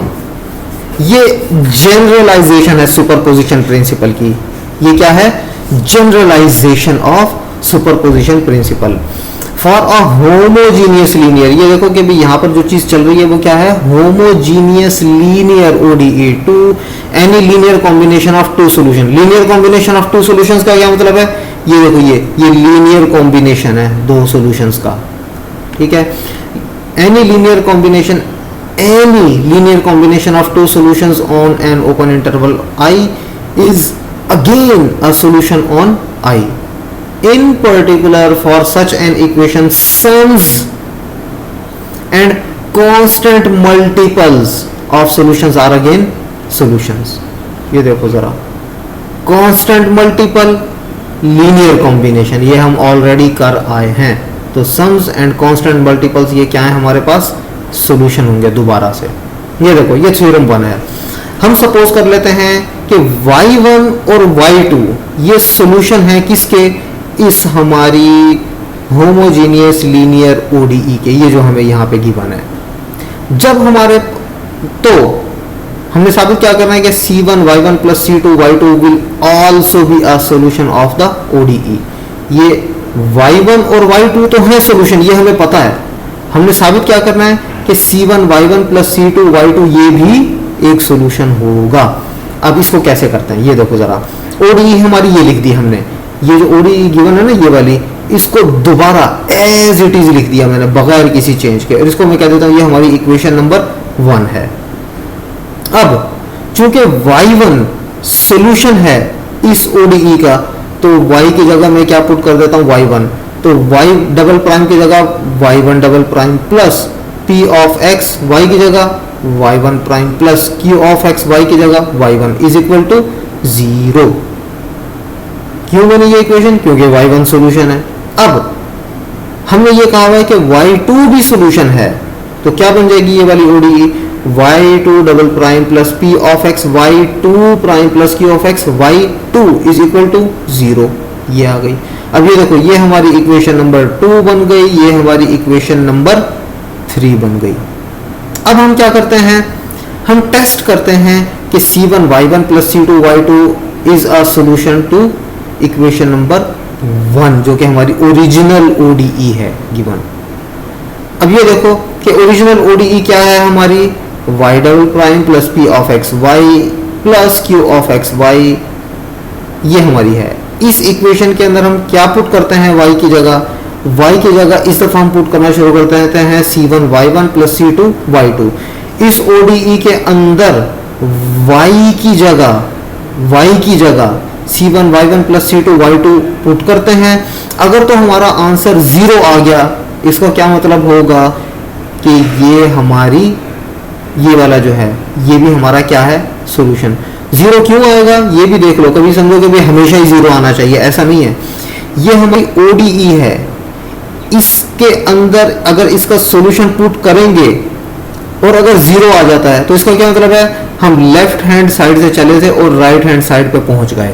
ये जनरलाइजेशन है सुपरपोजिशन प्रिंसिपल की। ये क्या है? Generalization of superposition principle for a homogeneous linear. ये देखो कि भी यहाँ पर जो चीज चल रही है वो क्या है, homogeneous linear ODE to any linear combination of two solution. Linear combination of two solutions का क्या मतलब है? ये देखो, ये लीनियर कॉम्बिनेशन है दो सॉल्यूशंस का, ठीक है। any linear combination of two solutions on an open interval I is again a solution on I. In particular, for such an equation, sums and constant multiples of solutions are again solutions. ये देखो जरा, constant multiple linear combination ये हम already कर आए हैं, तो sums and constant multiples ये क्या है हमारे पास, सॉल्यूशन होंगे दोबारा से। ये देखो, ये थ्योरम 1 है। हम सपोज कर लेते हैं कि y1 और y2 ये सॉल्यूशन है किसके, इस हमारी होमोजीनियस लीनियर ODE के, ये जो हमें यहाँ पे गिवन है। जब हमारे तो हमने साबित क्या करना है कि C1 y1 plus C2 y2 will also be a solution of the ODE। ये y1 और y2 तो है सॉल्यूशन, ये हमें पता है। हमने साबित क्या करना है कि C1 y1 plus C2 y2 ये भी एक सॉल्यूशन होगा। अब इसको कैसे करते हैं, ये देखो जरा। ODE हमारी ये लिख दी हमने, ये जो ODE गिवन है ना ये वाली, इसको दोबारा एज इट इज लिख दिया मैंने बगैर किसी चेंज के, और इसको मैं कह देता हूँ ये हमारी इक्वेशन नंबर 1 है। अब चूंकि y1 सॉल्यूशन है इस ODE का, तो y की जगह मैं क्या पुट कर देता हूँ, y1, तो y डबल प्राइम की जगह y1 double prime plus p of x y की जगह y1 prime plus q of x y की जगह y1 इज इक्वल टू 0। क्यों बनी ये इक्वेशन, क्योंकि y1 सॉल्यूशन है। अब हमने ये कहा हुआ है कि y2 भी सॉल्यूशन है, तो क्या बन जाएगी ये वाली ODE, y2 double prime plus p of x y2 prime plus q of x y2 is equal to 0। ये आ गई। अब ये देखो, ये हमारी इक्वेशन नंबर 2 बन गई, ये हमारी इक्वेशन नंबर 3 बन गई। अब हम क्या करते हैं, हम टेस्ट करते हैं कि C1 y1 plus C2 y2 is a solution to equation number 1, जो कि हमारी ओरिजिनल ODE है गिवन। अब ये देखो कि ओरिजिनल ODE क्या है हमारी, y double prime plus p of x y plus q of x y, ये हमारी है। इस इक्वेशन के अंदर हम क्या पुट करते हैं, y की जगह इस दफा हम पुट करना शुरू करते हैं C1 y1 plus C2 y2। इस ODE के अंदर y की जगह C1 Y1 plus C2 Y2 put करते हैं। अगर तो हमारा आंसर 0 आ गया, इसका क्या मतलब होगा कि ये हमारी ये वाला जो है ये भी हमारा क्या है, सॉल्यूशन। 0 क्यों आएगा ये भी देख लो, कभी समझो कि भाई हमेशा ही 0 आना चाहिए, ऐसा नहीं है। ये हमारी ODE है, इसके अंदर अगर इसका सॉल्यूशन पुट करेंगे और अगर 0 आ जाता है तो इसका क्या मतलब है, हम लेफ्ट हैंड साइड से चले थे और राइट हैंड साइड पे पहुंच गए,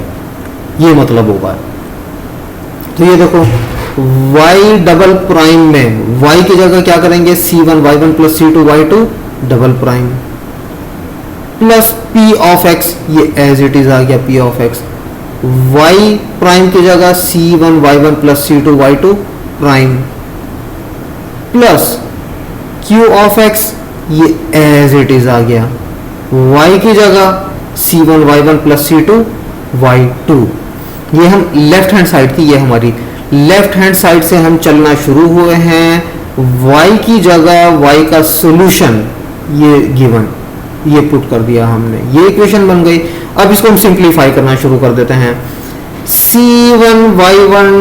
ये मतलब होगा। तो ये देखो y डबल प्राइम में y की जगह क्या करेंगे, C1 Y1 plus C2 Y2 double prime plus P of x, ये एज इट इज आ गया P of x। y prime की जगह C1 Y1 plus C2 Y2 prime plus Q of x, ये एज इट इज आ गया। y की जगह C1 Y1 plus C2 Y2। ये हम लेफ्ट हैंड साइड की, ये हमारी लेफ्ट हैंड साइड से हम चलना शुरू हुए हैं। y की जगह y का सॉल्यूशन ये गिवन, ये पुट कर दिया हमने, ये इक्वेशन बन गई। अब इसको हम सिंप्लीफाई करना शुरू कर देते हैं। C1 Y1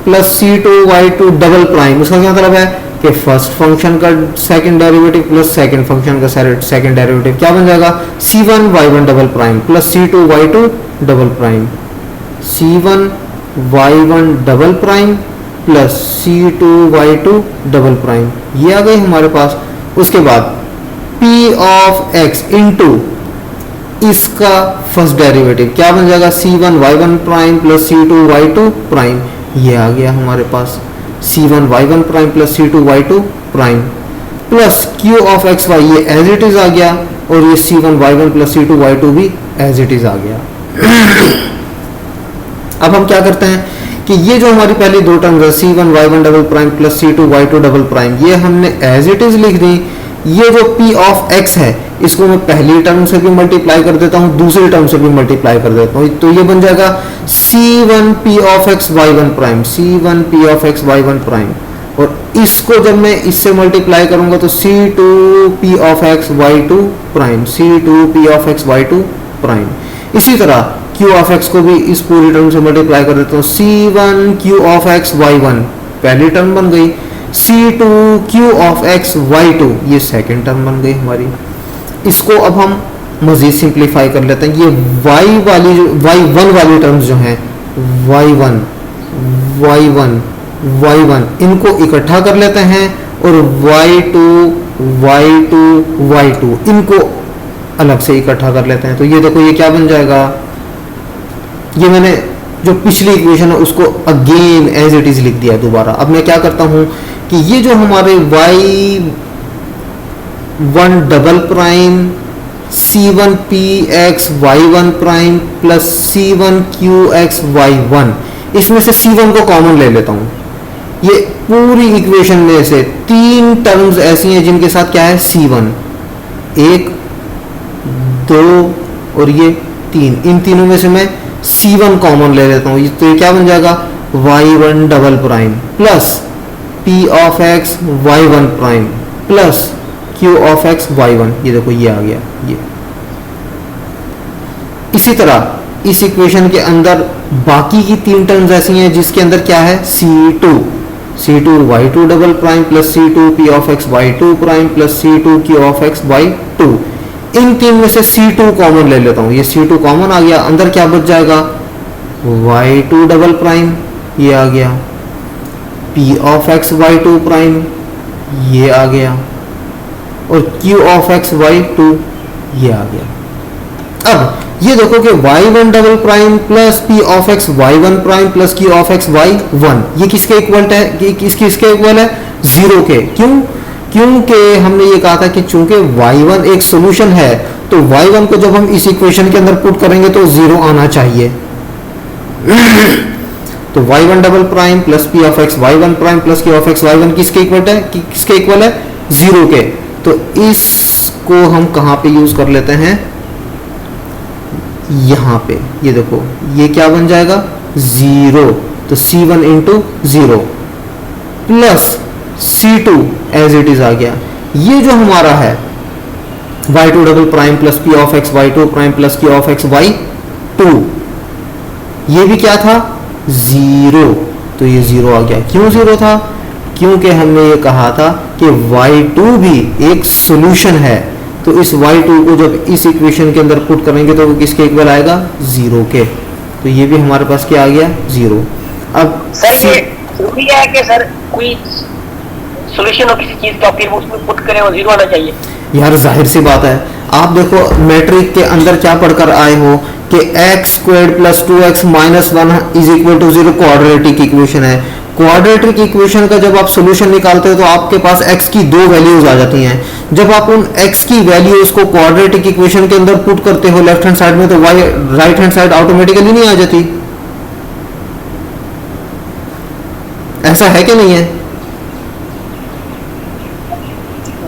plus C2 Y2 double prime, उसका क्या मतलब है कि फर्स्ट फंक्शन का second derivative plus second function का सेकंड डेरिवेटिव क्या बन जाएगा, C1 Y1 double prime plus C2 Y2 double prime, C1 Y1 double prime plus C2 Y2 double prime, ये आ गई हमारे पास। उसके बाद P ऑफ x इंटू इसका फर्स्ट डेरिवेटिव क्या बन जाएगा, C1 Y1 prime plus C2 Y2 prime, ये आ गया हमारे पास C1 Y1 prime plus C2 Y2 prime plus Q of x y, ये एज इट इज आ गया, और ये C1 Y1 plus C2 Y2 भी एज इट इज आ गया। अब हम क्या करते हैं कि ये जो हमारी पहली दो टर्म्स है C1 Y1 double prime plus C2 Y2 double prime, ये हमने एज इट इज लिख दी। ये जो P ऑफ x है इसको मैं पहली टर्म से भी मल्टीप्लाई कर देता हूँ, दूसरी टर्म से भी मल्टीप्लाई कर देता हूँ, तो ये बन जाएगा C1 P of x Y1 prime, C1 P of x Y1 prime, और इसको जब मैं इससे मल्टीप्लाई करूंगा तो C2 P of x Y2 prime, C2 P of x Y2 prime. इसी तरह Q ऑफ x को भी इस पूरी टर्म से मल्टीप्लाई कर देता हूँ, C1 Q of x Y1 पहली टर्म बन गई, C2 Q of x Y2 ये सेकेंड टर्म बन गई हमारी। इसको अब हम मजीद सिंप्लीफाई कर लेते हैं। ये y वाली y1 वाली टर्म्स जो हैं y1 y1 y1 इनको इकट्ठा कर लेते हैं, और y2 y2 y2 इनको अलग से इकट्ठा कर लेते हैं। तो ये देखो ये क्या बन जाएगा, ये मैंने जो पिछली इक्वेशन है उसको अगेन एज इट इज लिख दिया दोबारा। अब मैं क्या करता हूं कि ये जो हमारे y1 double prime C1 px y1 prime plus C1 qx y1, इसमें से C1 को कॉमन ले लेता हूं। ये पूरी इक्वेशन में से तीन टर्म्स ऐसी हैं जिनके साथ क्या है C1, 1 2 और ये 3, इन तीनों में से मैं C1 कॉमन ले लेता हूँ। तो ये क्या बन जाएगा y1 double prime plus P of x y1 prime plus Q of x y1, ये देखो ये आ गया ये। इसी तरह इस इक्वेशन के अंदर बाकी की तीन टर्म्स ऐसी हैं जिसके अंदर क्या है C2 y2 double prime plus C2 P of x y2 prime plus C2 Q of x y2। इन तीन में से C2 कॉमन ले लेता हूं, ये C2 कॉमन आ गया, अंदर क्या बच जाएगा y2 डबल प्राइम, ये आ गया P of x y2 prime, ये आ गया, और Q ऑफ x y2 ये आ गया। अब ये देखो कि y1 double prime plus P of x y1 prime plus Q of x y1 ये किसके इक्वल है, किसके इक्वल है 0 के। क्योंकि हमने ये कहा था कि चूंकि y1 एक सॉल्यूशन है तो y1 को जब हम इस इक्वेशन के अंदर पुट करेंगे तो 0 आना चाहिए। तो y1 double prime plus P of x y1 prime plus Q of x y1 किसके इक्वल है 0 के। तो इसको हम कहां पे यूज कर लेते हैं, यहां पे, ये देखो ये क्या बन जाएगा 0, तो C1 into 0 plus C2 as it is आ गया। ये जो हमारा है y2 double prime plus p of x y2 prime plus q of x y2, ये भी क्या था, जीरो। तो ये जीरो आ गया। क्यों जीरो था? क्योंकि हमने ये कहा था कि y2 भी एक सॉल्यूशन है। तो इस y2 को जब इस इक्वेशन के अंदर पुट करेंगे तो वो किसके इक्वल आएगा, जीरो के। तो ये भी हमारे पास क्या आ गया, जीरो। अब सर ये जरूरी है कि सर कोई सॉल्यूशन हो किसी चीज का फिर उसमें पुट करें और जीरो आना चाहिए? यार जाहिर सी बात है, आप देखो मैट्रिक के अंदर क्या पढ़कर आए हो कि x squared plus 2x minus 1 is equal to 0 quadratic equation है। क्वाड्रेटिक इक्वेशन का जब आप सॉल्यूशन निकालते हो तो आपके पास x की दो वैल्यूज आ जाती हैं। जब आप उन x की वैल्यूज को क्वाड्रेटिक इक्वेशन के अंदर पुट करते हो लेफ्ट हैंड साइड में, तो y right hand side automatically नहीं आ जाती। ऐसा है कि नहीं है?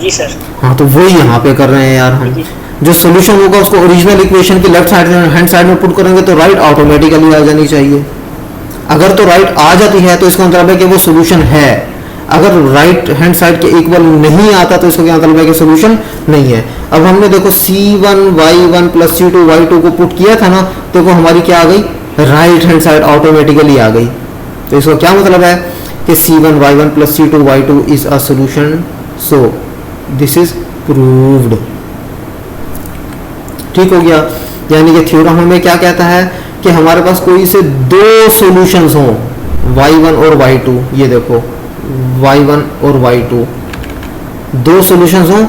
जी सर। हाँ, तो वही यहाँ पे कर रहे हैं यार हम। जो सॉल्यूशन होगा उसको ओरिजिनल इक्वेशन की लेफ्ट हैंड साइड में पुट करेंगे तो राइट ऑटोमेटिकली आ जानी चाहिए। अगर तो राइट आ जाती है तो इसका मतलब है कि वो सॉल्यूशन है। अगर राइट हैंड साइड के इक्वल नहीं आता तो इसका क्या मतलब है कि सॉल्यूशन नहीं है। अब हमने देखो c1 y1 plus c2 y2 को पुट किया था ना, तो वो हमारी क्या आ गई, राइट हैंड साइड ऑटोमेटिकली आ गई। तो इसका क्या मतलब है कि c1 y1 plus c2 y2 is a solution, so this is proved. ठीक हो गया। यानी कि थ्योरम हमें क्या कहता है कि हमारे पास कोई से दो सॉल्यूशंस हों, y1 और y2, ये देखो y1 और y2 दो सॉल्यूशंस हों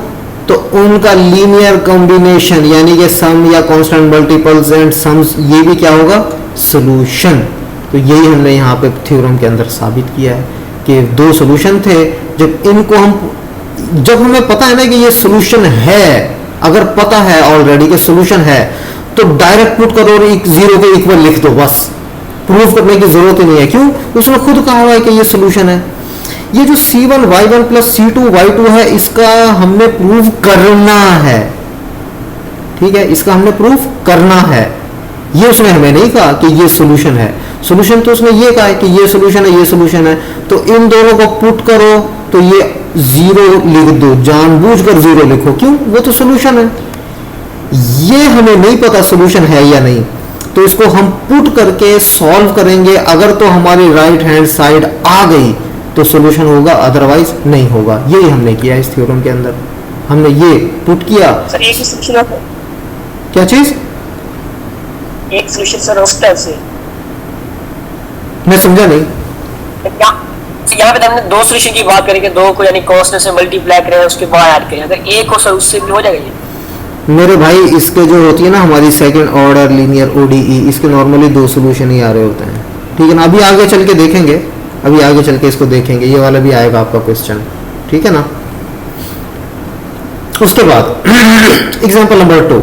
तो उनका लीनियर कॉम्बिनेशन यानी कि सम या कांस्टेंट मल्टीपल्स एंड सम्स, ये भी क्या होगा, सॉल्यूशन। तो यही हमने यहाँ पे थ्योरम के अंदर साबित किया है कि दो सॉल्यूशन थे। जब हमें पता है ना कि ये सॉल्यूशन है, अगर पता है ऑलरेडी कि सॉल्यूशन है, तो डायरेक्ट पुट करो और एक जीरो के इक्वल लिख दो, बस प्रूफ करने की जरूरत ही नहीं है। क्यों? उसने खुद कहा हुआ है कि ये सॉल्यूशन है। ये जो c1 y1 plus c2 y2 है, इसका हमने प्रूफ करना है। ठीक है, इसका हमने प्रूफ करना है। ये उसने हमें नहीं कहा कि ये सॉल्यूशन है। सॉल्यूशन तो उसने ये कहा है कि ये सॉल्यूशन है, ये सॉल्यूशन है। तो इन दोनों को पुट करो तो ये जीरो लिख दो, जानबूझकर जीरो लिखो। क्यों? वो तो सॉल्यूशन है। ये हमें नहीं पता सॉल्यूशन है या नहीं, तो इसको हम पुट करके सॉल्व करेंगे। अगर तो हमारी राइट हैंड साइड आ गई तो सॉल्यूशन होगा, अदरवाइज नहीं होगा। यही हमने किया इस थ्योरम के अंदर। हमने ये पुट किया। सर एक सॉल्यूशन होता है, क्या चीज? एक सॉल्यूशन सर होता है उसे, मैं समझा नहीं। यहाँ पे हमने दो सॉल्यूशन की बात करेंगे, दो को यानी कांस्टेंट से मल्टीप्लाई करें उसके बाद ऐड करें। अगर एक हो सर उससे भी हो जाएगा ये? मेरे भाई इसके जो होती है ना हमारी सेकंड ऑर्डर लीनियर ओडीई, इसके नॉर्मली दो सॉल्यूशन ही आ रहे होते हैं। ठीक है ना, अभी आगे चल के देखेंगे, अभी आगे चल के इसको देखेंगे, ये वाला भी आएगा आपका क्वेश्चन। ठीक है ना। उसके बाद example number 2,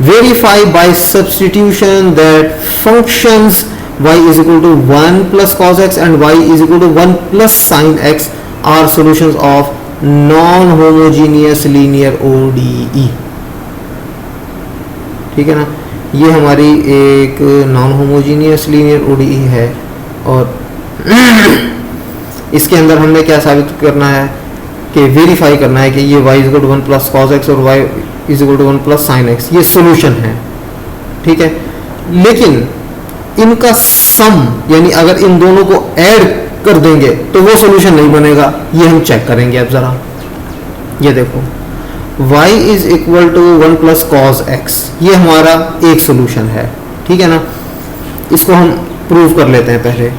verify by substitution that functions y is equal to 1 plus cos x and y is equal to 1 plus sin x are solutions of non-homogeneous linear ODE। ठीक है ना, ये हमारी एक नॉन होमोजीनियस लीनियर ODE है। और इसके अंदर हमने क्या साबित करना है कि वेरीफाई करना है कि ये y is equal to 1 plus cos x और y is equal to 1 plus sin x ये सोल्यूशन है। ठीक है, लेकिन इनका सम यानी अगर इन दोनों को ऐड कर देंगे तो वो सॉल्यूशन नहीं बनेगा। ये हम चेक करेंगे। अब जरा ये देखो, y is equal to 1 plus cos x, ये हमारा एक सॉल्यूशन है। ठीक है ना, इसको हम प्रूव कर लेते हैं। पहले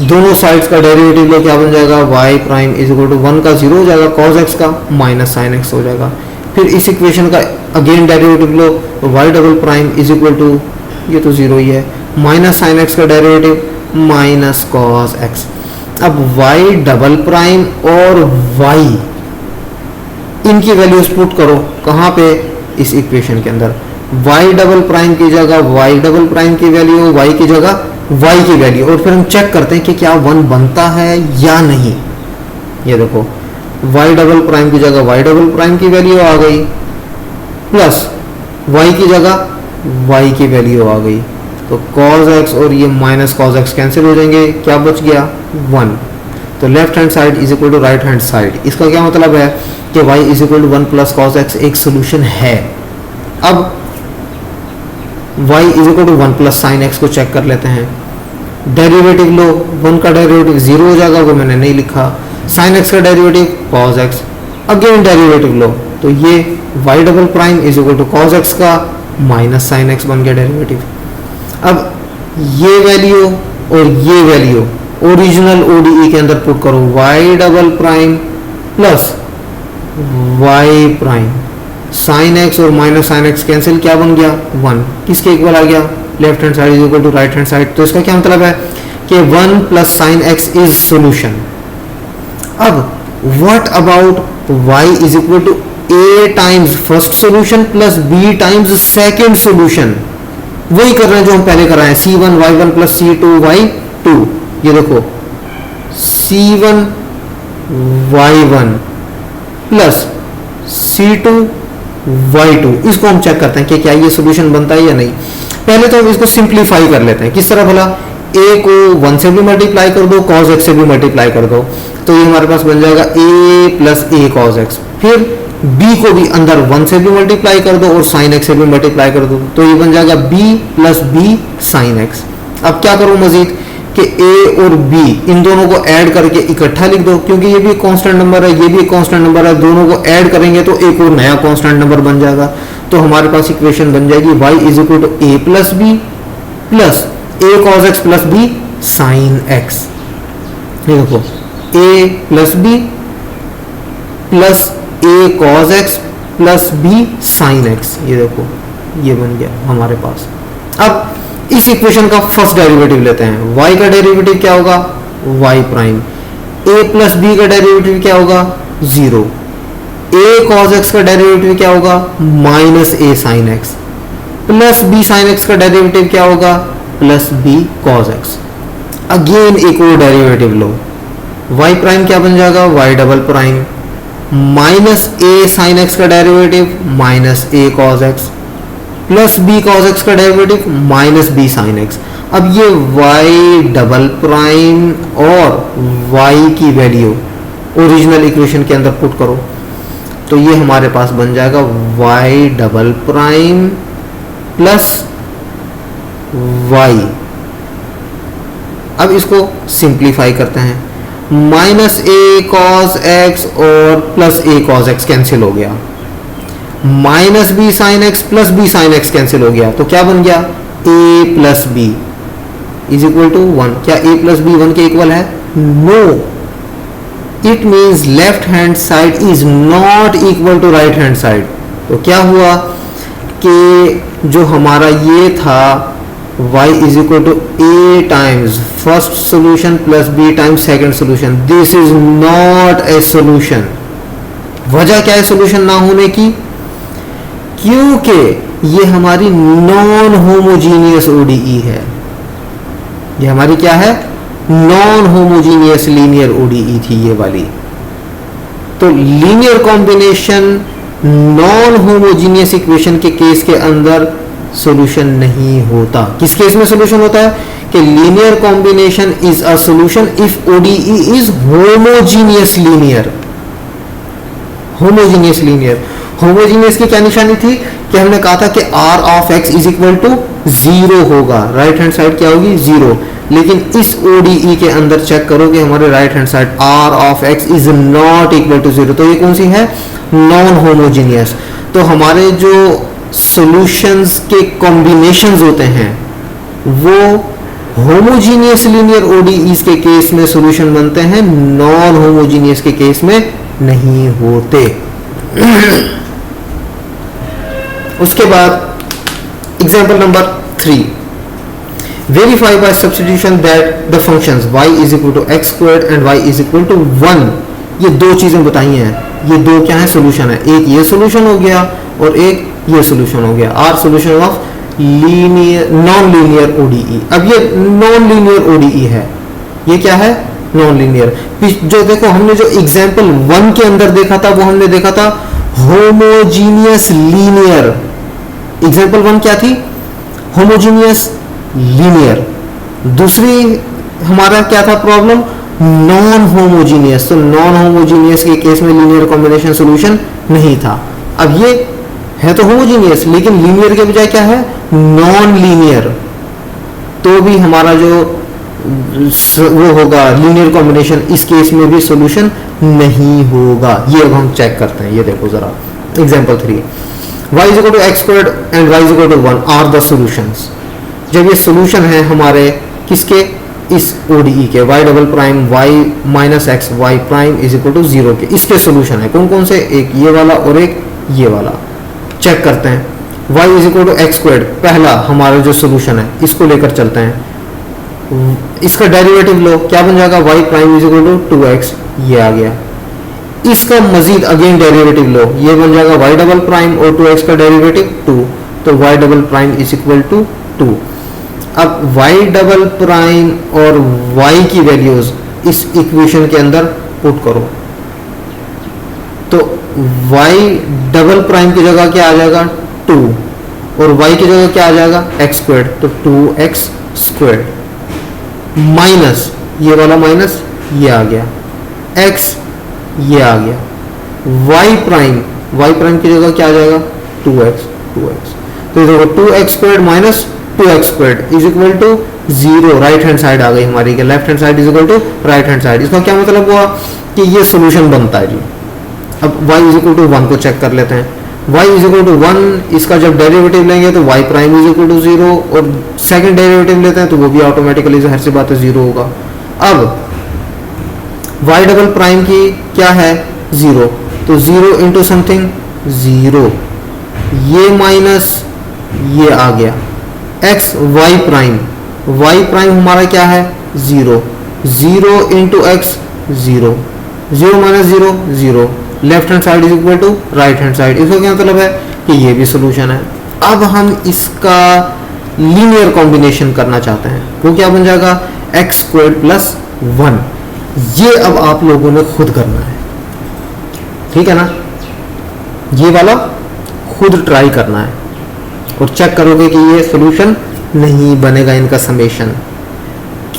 दोनों साइड्स का डेरिवेटिव लो, क्या बन जाएगा, y prime is equal to 1 का 0 हो जाएगा, cos x का माइनस sin x हो जाएगा। फिर इस इक्वेशन का अगेन डेरिवेटिव लो, y double prime is equal to, ये तो 0 ही है, माइनस साइन एक्स का डेरिवेटिव माइनस कॉस एक्स। अब y डबल प्राइम और y इनकी वैल्यूज पुट करो कहाँ पे, इस इक्वेशन के अंदर। y डबल प्राइम की जगह y डबल प्राइम की वैल्यू, y की जगह y की वैल्यू, और फिर हम चेक करते हैं कि क्या 1 बनता है या नहीं। ये देखो, y डबल प्राइम की जगह y डबल प्राइम की वैल्यू आ गई, प्लस y की जगह y की वैल्यू आ गई। तो cos x और ये माइनस cos x कैंसिल हो जाएंगे, क्या बच गया, 1। तो left hand side is equal to right hand side. इसका क्या मतलब है कि y is equal to 1 plus cos x एक सोल्यूशन है। अब y is equal to 1 plus sine x को चेक कर लेते हैं। डेरिवेटिव लो, 1 का डेरिवेटिव 0 हो जाएगा, वो मैंने नहीं लिखा। साइन एक्स का derivative cos x, again derivative लो, तो ये y double prime is equal to cos x का माइनस साइन एक्स बन गया डेरिवेटिव। अब ये वैल्यू और ये वैल्यू ओरिजिनल ODE के अंदर पुट करो, y double prime plus y prime, sine x और माइनस साइन एक्स कैंसिल, क्या बन गया 1, किसके इक्वल आ गया, left hand side is equal to right hand side. तो इसका क्या मतलब है कि 1 plus sine x is solution. अब what about y is equal to a times first solution plus b times second solution. वही कर रहे हैं जो हम पहले कराए, c1 y1 plus c2 y2। ये देखो c1 y1 plus c2 y2, इसको हम चेक करते हैं कि क्या ये सोल्यूशन बनता है या नहीं। पहले तो हम इसको सिंप्लीफाई कर लेते हैं। किस तरह भला, a को 1 से भी मल्टीप्लाई कर दो, cos x से भी मल्टीप्लाई कर दो, तो ये हमारे पास बन जाएगा a plus a cos x। फिर b को भी अंदर 1 से भी मल्टीप्लाई कर दो और sin x से भी मल्टीप्लाई कर दो, तो ये बन जाएगा b plus b sin x। अब क्या करूं मजीद कि a और b इन दोनों को ऐड करके इकट्ठा लिख दो, क्योंकि ये भी कांस्टेंट नंबर है, ये भी कांस्टेंट नंबर है, दोनों को ऐड करेंगे तो एक और नया कांस्टेंट नंबर बन जाएगा। तो हमारे पास इक्वेशन बन जाएगी y is equal to a plus b plus a cos x plus b sin x। ये देखो a plus b plus a cos x plus b sin x, ये देखो ये बन गया हमारे पास। अब इस इक्वेशन का फर्स्ट डेरिवेटिव लेते हैं। y का डेरिवेटिव क्या होगा, y prime, a plus b का डेरिवेटिव क्या होगा 0, a cos x का डेरिवेटिव क्या होगा minus a sin x, plus b sin x का डेरिवेटिव क्या होगा plus b cos x। Again एक और डेरिवेटिव लो, y प्राइम क्या बन जाएगा y double prime minus a sin x का derivative minus a cos x plus b cos x का derivative minus b sin x। अब ये y डबल प्राइम और y की वैल्यू ओरिजिनल इक्वेशन के अंदर पुट करो, तो ये हमारे पास बन जाएगा y double prime plus y। अब इसको सिंप्लीफाई करते हैं, माइनस a cos x और plus a cos x cancel हो गया, minus b sin x plus b sin x cancel हो गया, तो क्या बन गया a plus b is equal to 1। क्या a प्लस b 1 के इक्वल है, no, it means left hand side is not equal to right hand side. तो क्या हुआ कि जो हमारा ये था y is equal to a times first solution plus b times second solution, this is not a solution. वजह क्या है सोल्यूशन ना होने की, क्योंकि ये हमारी नॉन होमोजीनियस ODE है। ये हमारी क्या है, नॉन होमोजीनियस लीनियर ODE थी ये वाली। तो linear combination non homogeneous equation के केस के अंदर सॉल्यूशन नहीं होता। किस केस में सॉल्यूशन होता है कि linear combination is a solution if ODE is homogeneous linear. Homogeneous linear, homogeneous की क्या निशानी थी कि हमने कहा था कि r of x is equal to 0 होगा, राइट हैंड साइड क्या होगी 0। लेकिन इस ODE के अंदर चेक करो कि हमारे right hand side r of x is not equal to 0, तो ये कौन सी है, नॉन होमोजीनियस। तो हमारे जो सॉल्यूशंस के कॉम्बिनेशंस होते हैं वो होमोजीनियस लीनियर ODEs के केस में सॉल्यूशन बनते हैं, नॉन होमोजीनियस के केस में नहीं होते। उसके बाद example number 3, verify by substitution that the functions y is equal to x squared and y is equal to 1। ये दो चीजें बताई हैं, ये दो क्या है सोल्यूशन है, एक ये सोल्यूशन हो गया और एक ये सोल्यूशन हो गया, are solution of linear non linear ODE। अब ये नॉन लीनियर ODE है, ये क्या है नॉन लीनियर। जो देखो हमने जो एग्जांपल 1 के अंदर देखा था वो हमने देखा था होमोजीनियस लीनियर। एग्जांपल 1 क्या थी, होमोजीनियस लीनियर। दूसरी हमारा क्या था प्रॉब्लम, नॉन होमोजीनियस, तो नॉन होमोजीनियस के केस में लीनियर कॉम्बिनेशन सॉल्यूशन नहीं था। अब ये है तो होमोजीनियस, लेकिन लीनियर के बजाय क्या है, नॉन लीनियर, तो भी हमारा जो वो होगा लीनियर कॉम्बिनेशन, इस केस में भी सॉल्यूशन नहीं होगा। ये अब हम चेक करते हैं, ये देखो जरा example 3, y is equal to x squared and y is equal to 1 are the solutions. जब ये सॉल्यूशन है हमारे किसके, इस ODE के, y double prime y minus x y prime is equal to 0 के, इसके सॉल्यूशन है कौन कौन से, एक ये वाला और एक ये वाला। चेक करते हैं, y is equal to x squared पहला हमारा जो सॉल्यूशन है, इसको लेकर चलते हैं, इसका डेरिवेटिव लो, क्या बन जाएगा, y prime is equal to 2x, ये आ गया। इसका मजीद अगेन डेरिवेटिव लो, ये बन जाएगा y डबल प्राइम और 2x का डेरिवेटिव 2, तो y double prime is equal to 2। अब y डबल प्राइम और y की वैल्यूज इस इक्वेशन के अंदर पुट करो, तो y डबल प्राइम की जगह क्या आ जाएगा 2 और y की जगह क्या आ जाएगा एक्स स्क्वायर्ड, तो 2x स्क्वायर्ड माइनस ये वाला माइनस ये आ गया, x ये आ गया, y प्राइम की जगह क्या आ जाएगा 2x, तो देखो 2x squared minus 2x squared is equal to 0, right hand side आ गई हमारी, के left hand side is equal to right hand side. इसका क्या मतलब हुआ कि ये सॉल्यूशन बनता है जी। अब y इज इक्वल टू 1 को चेक कर लेते हैं, y इज इक्वल टू 1, इसका जब डेरिवेटिव लेंगे तो y prime is equal to 0 और सेकंड डेरिवेटिव लेते हैं तो वो भी ऑटोमेटिकली जाहिर सी बात है 0 होगा। अब y डबल प्राइम की क्या है 0, तो 0 इंटू समथिंग 0, ये माइनस ये आ गया, x y प्राइम हमारा क्या है 0, 0 into x 0, 0 minus 0 0, left hand side is equal to right hand side. इसका क्या मतलब है कि ये भी सॉल्यूशन है। अब हम इसका लीनियर कॉम्बिनेशन करना चाहते हैं, वो क्या बन जाएगा एक्स स्क्वायर्ड प्लस 1। ये अब आप लोगों ने खुद करना है, ठीक है ना, ये वाला खुद ट्राई करना है और चेक करोगे कि ये सॉल्यूशन नहीं बनेगा इनका समेशन।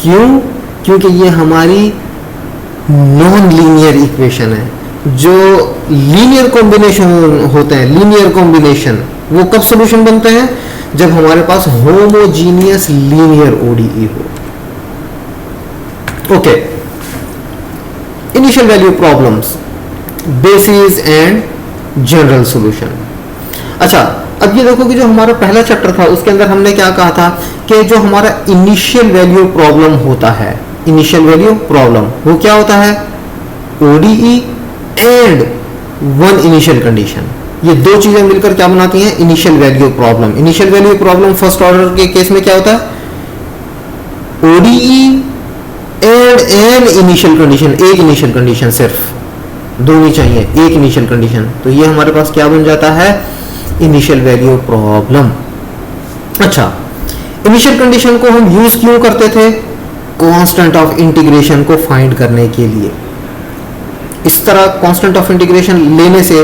क्यों, क्योंकि ये हमारी नॉन लीनियर इक्वेशन है। जो लीनियर कॉम्बिनेशन होते हैं, लीनियर कॉम्बिनेशन वो कब सॉल्यूशन बनते हैं, जब हमारे पास होमोजीनियस लीनियर ODE हो। Okay, initial value problems, basis and general solution. अच्छा, अब ये देखो कि जो हमारा पहला चैप्टर था उसके अंदर हमने क्या कहा था कि जो हमारा इनिशियल वैल्यू प्रॉब्लम होता है, इनिशियल वैल्यू प्रॉब्लम वो क्या होता है, ODE and one initial condition. ये दो चीजें मिलकर क्या बनाती हैं, initial value problem. Initial value problem first order के केस में क्या होता है, ODE and an initial condition, एक इनिशियल कंडीशन, सिर्फ दो नहीं चाहिए, एक इनिशियल कंडीशन। तो ये हमारे पास क्या बन जाता है, इनिशियल वैल्यू प्रॉब्लम। अच्छा, इनिशियल कंडीशन को हम यूज क्यों करते थे, कांस्टेंट ऑफ इंटीग्रेशन को फाइंड करने के लिए। इस तरह कांस्टेंट ऑफ इंटीग्रेशन लेने से,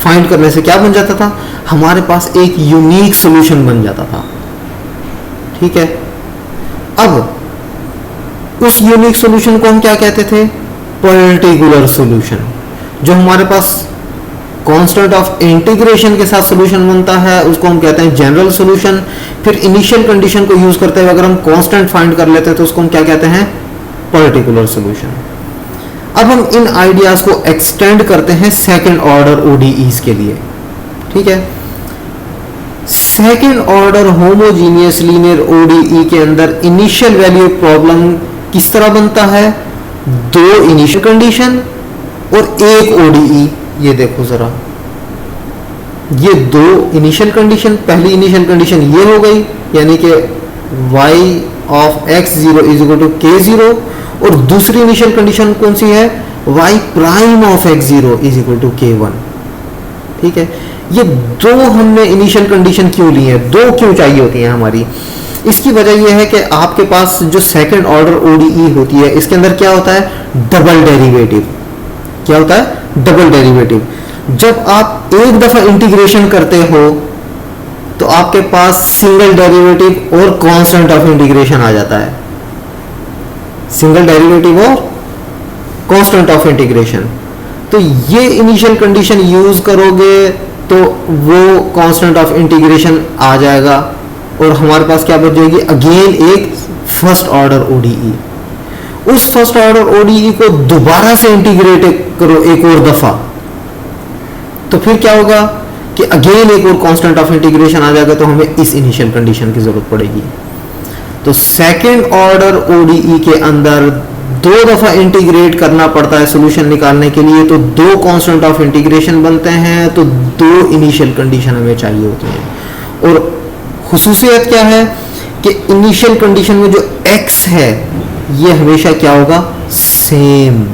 फाइंड करने से क्या बन जाता था, हमारे पास एक यूनिक सॉल्यूशन बन जाता था। ठीक है, अब उस यूनिक सॉल्यूशन को हम क्या कहते थे, पर्टिकुलर सॉल्यूशन। जो हमारे पास कांस्टेंट ऑफ इंटीग्रेशन के साथ सॉल्यूशन बनता है उसको हम कहते हैं जनरल सॉल्यूशन। फिर इनिशियल कंडीशन को यूज करते हुए अगर हम कांस्टेंट फाइंड कर लेते हैं तो उसको हम क्या कहते हैं, पर्टिकुलर सॉल्यूशन। अब हम इन आइडियाज को एक्सटेंड करते हैं सेकंड ऑर्डर ODEs के लिए। ठीक है, second order homogeneous linear ODE के अंदर इनिशियल वैल्यू प्रॉब्लम किस तरह बनता है, दो इनिशियल कंडीशन और एक ODE। ये देखो जरा, ये दो इनिशियल कंडीशन, पहली इनिशियल कंडीशन ये हो गई, यानी कि y of x0 is equal to k0, और दूसरी इनिशियल कंडीशन कौन सी है, y prime of x0 is equal to k1। ठीक है, ये दो हमने इनिशियल कंडीशन क्यों ली है, दो क्यों चाहिए होती है हमारी, इसकी वजह यह है कि आपके पास जो सेकंड ऑर्डर ODE होती है इसके अंदर क्या होता है, डबल डेरिवेटिव। क्या होता है, डबल डेरिवेटिव। जब आप एक दफा इंटीग्रेशन करते हो तो आपके पास सिंगल डेरिवेटिव और कांस्टेंट ऑफ इंटीग्रेशन आ जाता है। सिंगल डेरिवेटिव और कांस्टेंट ऑफ इंटीग्रेशन। तो ये इनिशियल कंडीशन यूज करोगे तो वो कांस्टेंट ऑफ इंटीग्रेशन आ जाएगा और हमारे पास क्या बच जाएगी, अगेन एक फर्स्ट ऑर्डर ओडीई। उस फर्स्ट ऑर्डर ओडीई को दोबारा से इंटीग्रेट करो एक और दफा, तो फिर क्या होगा कि अगेन एक और कांस्टेंट ऑफ इंटीग्रेशन आ जाएगा, तो हमें इस इनिशियल कंडीशन की जरूरत पड़ेगी। तो सेकंड ऑर्डर ओडीई के अंदर दो दफा इंटीग्रेट करना पड़ता है सोल्यूशन निकालने के लिए, तो दो कांस्टेंट ऑफ इंटीग्रेशन बनते हैं, तो दो इनिशियल कंडीशन हमें चाहिए होती हैं। और खुसूसियत क्या है कि इनिशियल कंडीशन में जो x है ये हमेशा क्या होगा, सेम,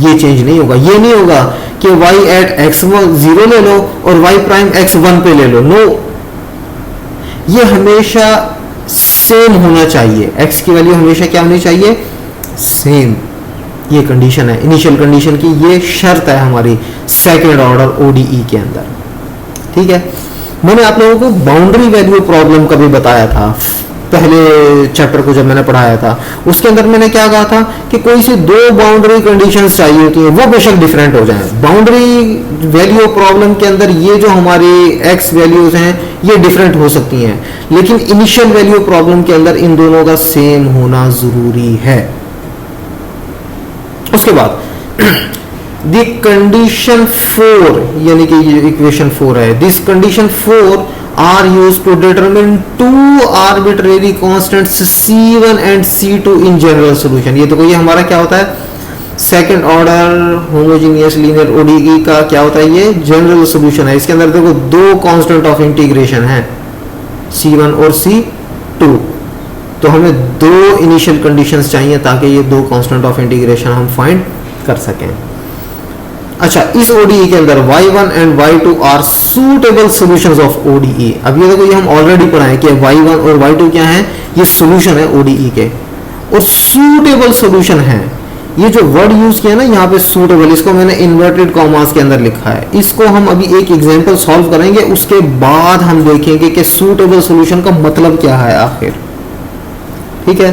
ये चेंज नहीं होगा। ये नहीं होगा कि y एट x0 ले लो और y प्राइम x1 पे ले लो, नो, ये हमेशा सेम होना चाहिए। x की वैल्यू हमेशा क्या होनी चाहिए, सेम। ये कंडीशन है इनिशियल कंडीशन की, ये शर्त है हमारी सेकंड ऑर्डर ओडीई के अंदर। ठीक है, मैंने आप लोगों को बाउंड्री वैल्यू प्रॉब्लम का भी बताया था पहले चैप्टर को जब मैंने पढ़ाया था। उसके अंदर मैंने क्या कहा था कि कोई सी दो बाउंड्री कंडीशंस चाहिए होती है, वो बेशक डिफरेंट हो जाए। बाउंड्री वैल्यू प्रॉब्लम के अंदर ये जो हमारी एक्स वैल्यूज हैं ये डिफरेंट हो सकती हैं, लेकिन इनिशियल वैल्यू प्रॉब्लम के अंदर इन दोनों का सेम होना जरूरी है। उसके बाद द कंडीशन 4, यानी कि ये इक्वेशन 4 है, this condition 4 are use to determine two arbitrary constants C1 and C2 in general solution. ये तो ये हमारा क्या होता है, second order homogeneous linear ODE का क्या होता है, ये जनरल सॉल्यूशन है। इसके अंदर देखो दो कांस्टेंट ऑफ इंटीग्रेशन है C1 और C2, तो हमें दो इनिशियल कंडीशंस चाहिए ताकि ये दो कांस्टेंट ऑफ इंटीग्रेशन हम फाइंड कर सकें। अच्छा, इस ओडीई के अंदर y1 and y2 are suitable solutions of ODE. अब ये देखो ये हम ऑलरेडी पढ़ाए कि y1 और y2 क्या है, ये सॉल्यूशन है ओडीई के, और सूटेबल सॉल्यूशन है। ये जो वर्ड यूज किया ना यहाँ पे सूटेबल, इसको मैंने इन्वर्टेड कॉमास के अंदर लिखा है। इसको हम अभी एक एग्जांपल सॉल्व करेंगे, उसके बाद हम देखेंगे कि सूटेबल सॉल्यूशन का मतलब क्या है आखिर। ठीक है,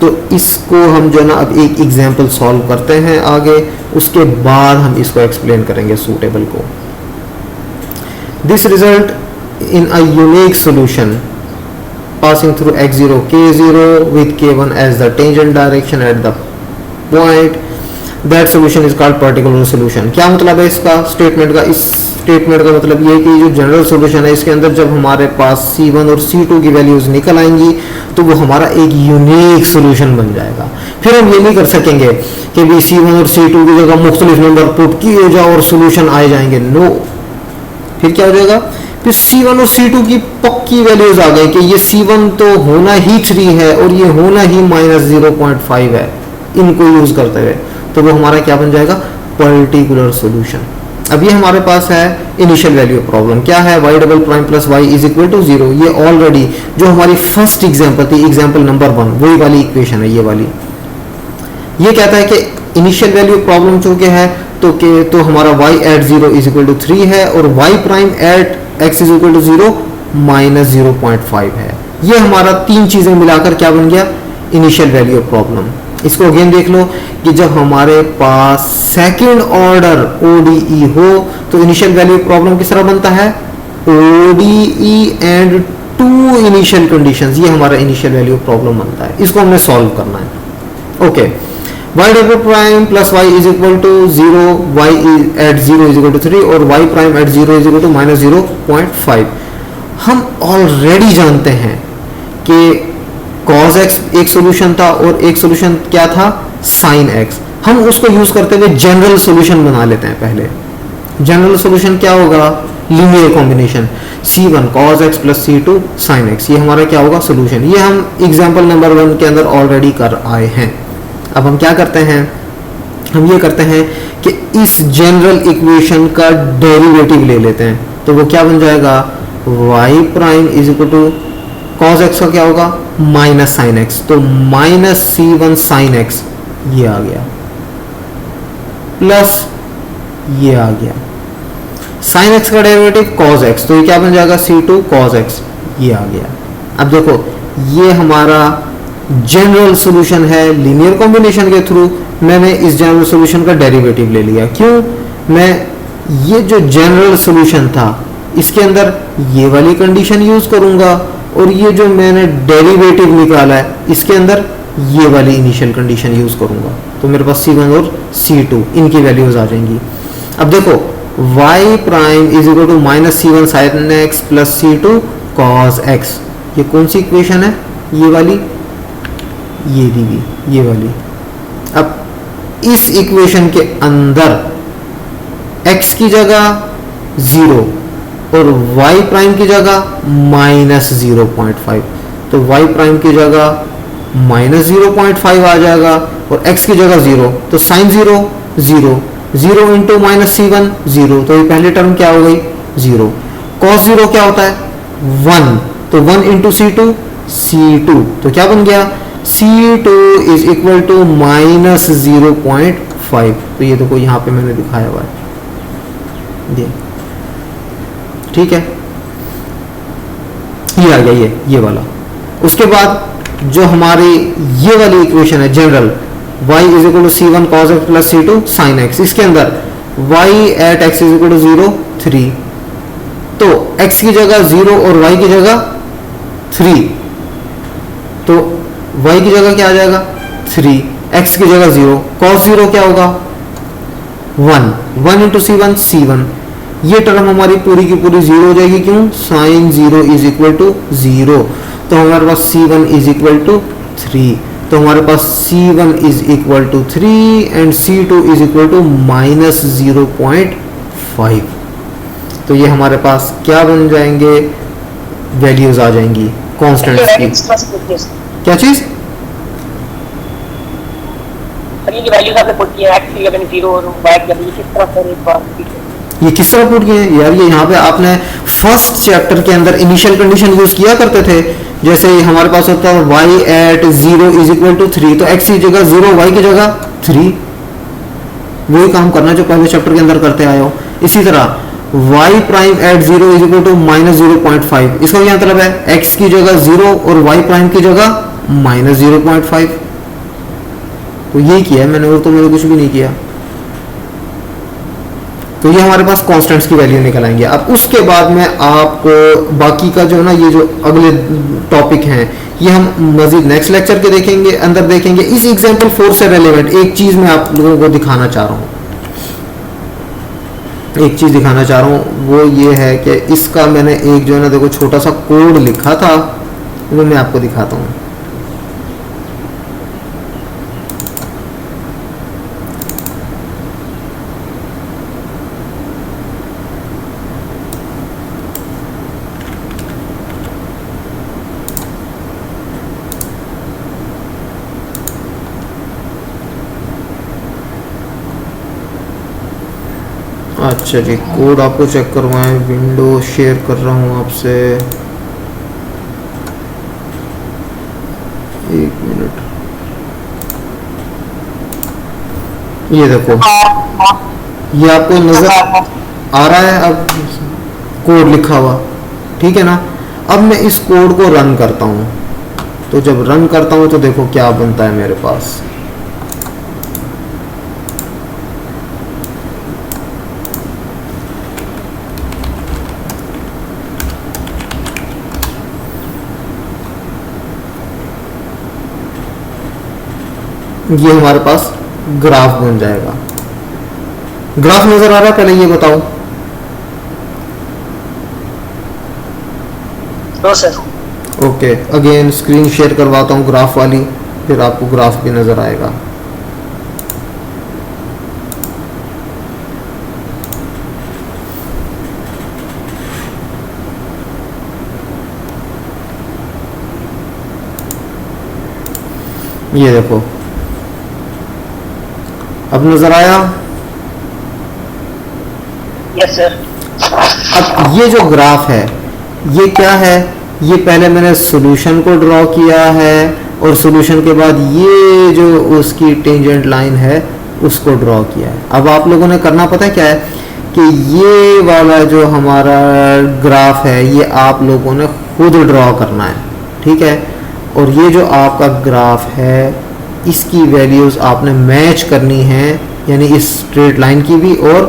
तो इसको हम जो है ना अब एक एग्जांपल सॉल्व करते हैं आगे, उसके बाद हम इसको एक्सप्लेन करेंगे सूटेबल को। This result in a unique solution passing through x0 k0 with k1 as the tangent direction at the point, that solution is called particular solution। क्या मतलब है इसका स्टेटमेंट का, इस स्टेटमेंट का मतलब ये कि जो जनरल सॉल्यूशन है इसके अंदर जब हमारे पास C1 और C2 की वैल्यूज निकल आएंगी तो वो हमारा एक यूनिक सॉल्यूशन बन जाएगा। फिर हम ये नहीं कर सकेंगे कि भी C1 और C2 की जगह मुख्तलिफ नंबर पुट किए जाओ और सॉल्यूशन आए जाएंगे, नो। फिर क्या हो जाएगा, फिर C1 और C2 की पक्की वैल्यूज आ गई कि ये C1 तो होना ही 3 है और ये होना ही -0.5 है, इनको यूज करते हुए, तो वो हमारा क्या बन जाएगा, पर्टिकुलर सॉल्यूशन। अब ये हमारे पास है इनिशियल वैल्यू प्रॉब्लम, क्या है, y double prime plus y is equal to 0। ये ऑलरेडी जो हमारी फर्स्ट एग्जांपल थी, एग्जांपल नंबर 1, वही वाली इक्वेशन है ये वाली। ये कहता है कि इनिशियल वैल्यू प्रॉब्लम चूंकि है तो हमारा y at 0 is equal to 3 है और y prime at x is equal to 0 -0.5 है। ये हमारा तीन चीजें मिलाकर क्या बन गया, इनिशियल वैल्यू प्रॉब्लम। इसको अगेन देख लो कि जब हमारे पास सेकंड ऑर्डर ओडीई हो तो इनिशियल वैल्यू प्रॉब्लम किस तरह बनता है, ODE and two initial conditions, ये हमारा इनिशियल वैल्यू प्रॉब्लम बनता है। इसको हमने सॉल्व करना है। Okay, y double prime plus y is equal to 0, y at 0 is equal to 3 और y prime at 0 is equal to -0.5। हम ऑलरेडी जानते हैं कि cos x एक सॉल्यूशन था और एक सॉल्यूशन क्या था, sin x। हम उसको यूज करते हुए जनरल सॉल्यूशन बना लेते हैं। पहले जनरल सॉल्यूशन क्या होगा, linear combination C1 cos x plus C2 sin x, ये हमारा क्या होगा, सॉल्यूशन। ये हम एग्जांपल नंबर 1 के अंदर ऑलरेडी कर आए हैं। अब हम क्या करते हैं, हम ये करते हैं कि इस जनरल इक्वेशन का डेरिवेटिव ले लेते हैं, तो वो क्या बन जाएगा, y prime is equal to cos x का क्या होगा, माइनस साइन एक्स, तो माइनस C1 साइन x ये आ गया, प्लस ये आ गया, साइन x का डेरिवेटिव cos x, तो ये क्या बन जाएगा, C2 cos x ये आ गया। अब देखो ये हमारा जनरल सॉल्यूशन है लीनियर कॉम्बिनेशन के थ्रू, मैंने इस जनरल सॉल्यूशन का डेरिवेटिव ले लिया। क्यों? मैं ये जो जनरल सॉल्यूशन था इसके अंदर ये वाली कंडीशन यूज करूंगा, और ये जो मैंने डेरिवेटिव निकाला है इसके अंदर ये वाली इनिशियल कंडीशन यूज करूंगा। तो मेरे पास C1 और C2 इनकी वैल्यूज आ जाएंगी। अब देखो y prime is equal to minus C1 sin x plus C2 cos x, ये कौन सी इक्वेशन है? ये वाली, ये दी गई, ये वाली। अब इस इक्वेशन के अंदर x की जगह 0 और y प्राइम की जगह माइनस 0.5, तो y प्राइम की जगह माइनस 0.5 आ जाएगा और x की जगह 0, तो साइन 0 0, 0 इंटू माइनस C1 0, तो ये पहली टर्म क्या हो गई? 0। cos 0 क्या होता है? 1, तो 1 इंटू C2 C2, तो क्या बन गया? C2 is equal to minus 0.5। तो ये देखो यहाँ पे मैंने दिखाया हुआ है, ये ठीक है, ये आ गया ये वाला। उसके बाद जो हमारी ये वाली इक्वेशन है general, y is equal to C1 cos x plus C2 sin x, इसके अंदर y at x is equal to 0 3, तो x की जगह 0 और y की जगह 3, तो y की जगह क्या आ जाएगा? 3, x की जगह 0, cos 0 क्या होगा? 1 इंटू C1 C1, ये टर्म हमारी पूरी की पूरी 0 हो जाएगी। क्यों? साइन 0 इज इक्वल टू 0, तो हमारे पास C1 इज इक्वल टू 3, तो हमारे पास C1 is equal to 3 and C2 is equal to minus 0.5। तो ये हमारे पास क्या बन जाएंगे? वैल्यूज आ जाएंगी कॉन्स्टेंट्स की। क्या चीज? ये वैल्यूज आपने पुट किया, x की जगह 0 और y की जगह किस तरह से एक बार ये किस तरह पुट किए यार? ये यहाँ पे आपने फर्स्ट चैप्टर के अंदर इनिशियल कंडीशन यूज किया करते थे, जैसे हमारे पास होता है y at 0 is equal to 3, तो x की जगह 0 y की जगह 3, वही काम करना जो पहले चैप्टर के अंदर करते आए हो। इसी तरह y prime at 0 is equal to minus 0.5, इसका क्या मतलब है? x की जगह 0 और y प्राइम की जगह माइनस 0.5, तो यही किया है मैंने, और तो मैंने कुछ भी नहीं किया। तो ये हमारे पास कांस्टेंट्स की वैल्यू निकल आएंगे। अब उसके बाद में आपको बाकी का जो ना, ये जो अगले टॉपिक हैं ये हम मजीद नेक्स्ट लेक्चर के अंदर देखेंगे। इस एग्जांपल 4 से रेलेवेंट एक चीज मैं आप लोगों को दिखाना चाह रहा हूँ, वो ये है कि इसका मैंने एक जो है ना देखो छोटा सा कोड लिखा था, वो मैं आपको दिखाता हूँ। अच्छा जी, कोड आपको चेक करवाएं, विंडो शेयर कर रहा हूँ आपसे, 1 मिनट। ये देखो, ये आपको नजर आ रहा है अब कोड लिखा हुआ, ठीक है ना? अब मैं इस कोड को रन करता हूँ, तो जब रन करता हूँ तो देखो क्या बनता है मेरे पास। ये हमारे पास ग्राफ बन जाएगा। ग्राफ नजर आ रहा है? पहले ये बताओ। No sir. Okay, again screen share करवाता हूँ ग्राफ वाली, फिर आपको ग्राफ भी नजर आएगा। ये देखो, अब नजर आया? Yes sir. अब ये जो ग्राफ है ये क्या है? ये पहले मैंने सॉल्यूशन को ड्रॉ किया है और सॉल्यूशन के बाद ये जो उसकी टेंजेंट लाइन है उसको ड्रॉ किया है। अब आप लोगों ने करना पता है क्या है कि ये वाला जो हमारा ग्राफ है ये आप लोगों ने खुद ड्रॉ करना है, ठीक है? और ये जो आपका ग्राफ है इसकी वैल्यूज़ आपने मैच करनी है, यानी इस स्ट्रेट लाइन की भी और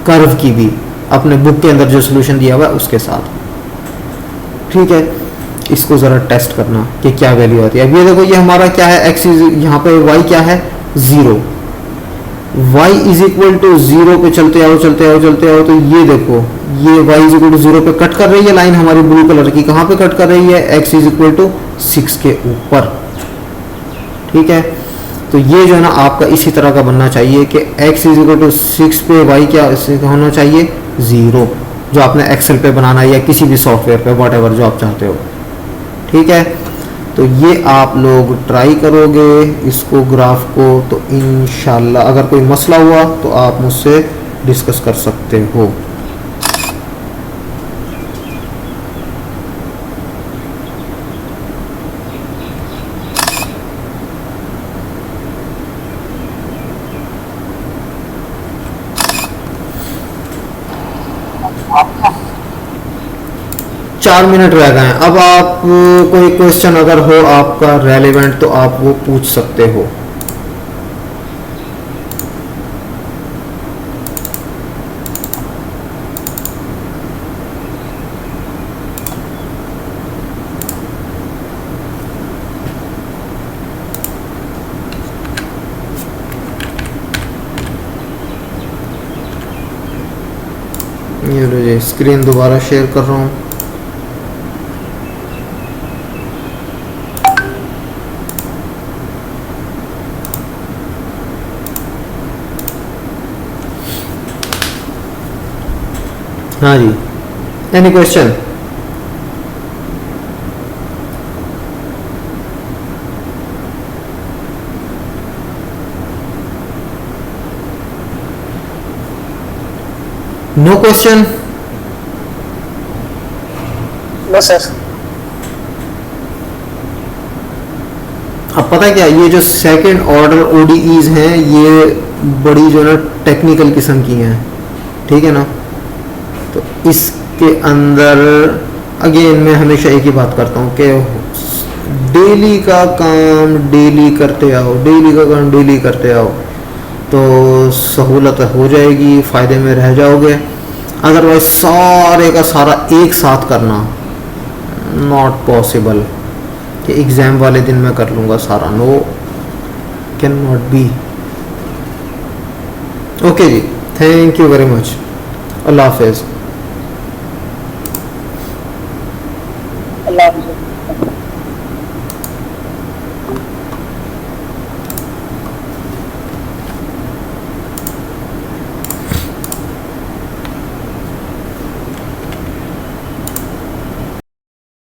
कर्व की भी, अपने बुक के अंदर जो सोल्यूशन दिया हुआ है उसके साथ। ठीक है, इसको ज़रा टेस्ट करना कि क्या वैल्यू आती है। अब ये देखो, ये हमारा क्या है, एक्स इज, यहाँ पे वाई क्या है 0, y इज इक्वल टू 0 पे चलते आओ चलते आओ चलते आओ, तो ये देखो ये y इज इक्वल टू 0 पे कट कर रही है लाइन हमारी ब्लू कलर की। कहाँ पे कट कर रही है, x इज इक्वल टू 6 के ऊपर। ठीक है, तो ये जो है ना आपका इसी तरह का बनना चाहिए कि x इज इक्वल टू 6 पे y क्या होना चाहिए 0, जो आपने एक्सेल पे बनाना है या किसी भी सॉफ्टवेयर पे, व्हाटएवर जो आप चाहते हो। ठीक है, तो ये आप लोग ट्राई करोगे इसको, ग्राफ को, तो इंशाल्लाह अगर कोई मसला हुआ तो आप मुझसे डिस्कस कर सकते हो। चार मिनट रह गए हैं। अब आप कोई क्वेश्चन अगर हो आपका रेलेवेंट तो आप वो पूछ सकते हो। ये लो जी, स्क्रीन दोबारा शेयर कर रहा हूँ। हाँ जी, any question? No question? No sir. अब पता है क्या, ये जो सेकंड ऑर्डर ओडीईज हैं ये बड़ी जो है ना टेक्निकल किस्म की हैं। ठीक है ना, तो इसके अंदर अगेन मैं हमेशा एक ही बात करता हूँ कि डेली का काम डेली करते आओ, डेली का काम डेली करते आओ, तो सहूलत हो जाएगी, फ़ायदे में रह जाओगे। अदरवाइज सारे का सारा एक साथ करना नॉट पॉसिबल, कि एग्ज़ाम वाले दिन मैं कर लूँगा सारा, no, can not be. Okay जी, थैंक यू वेरी मच, अल्लाह हाफिज़। अल्लाह हाफ़िज़।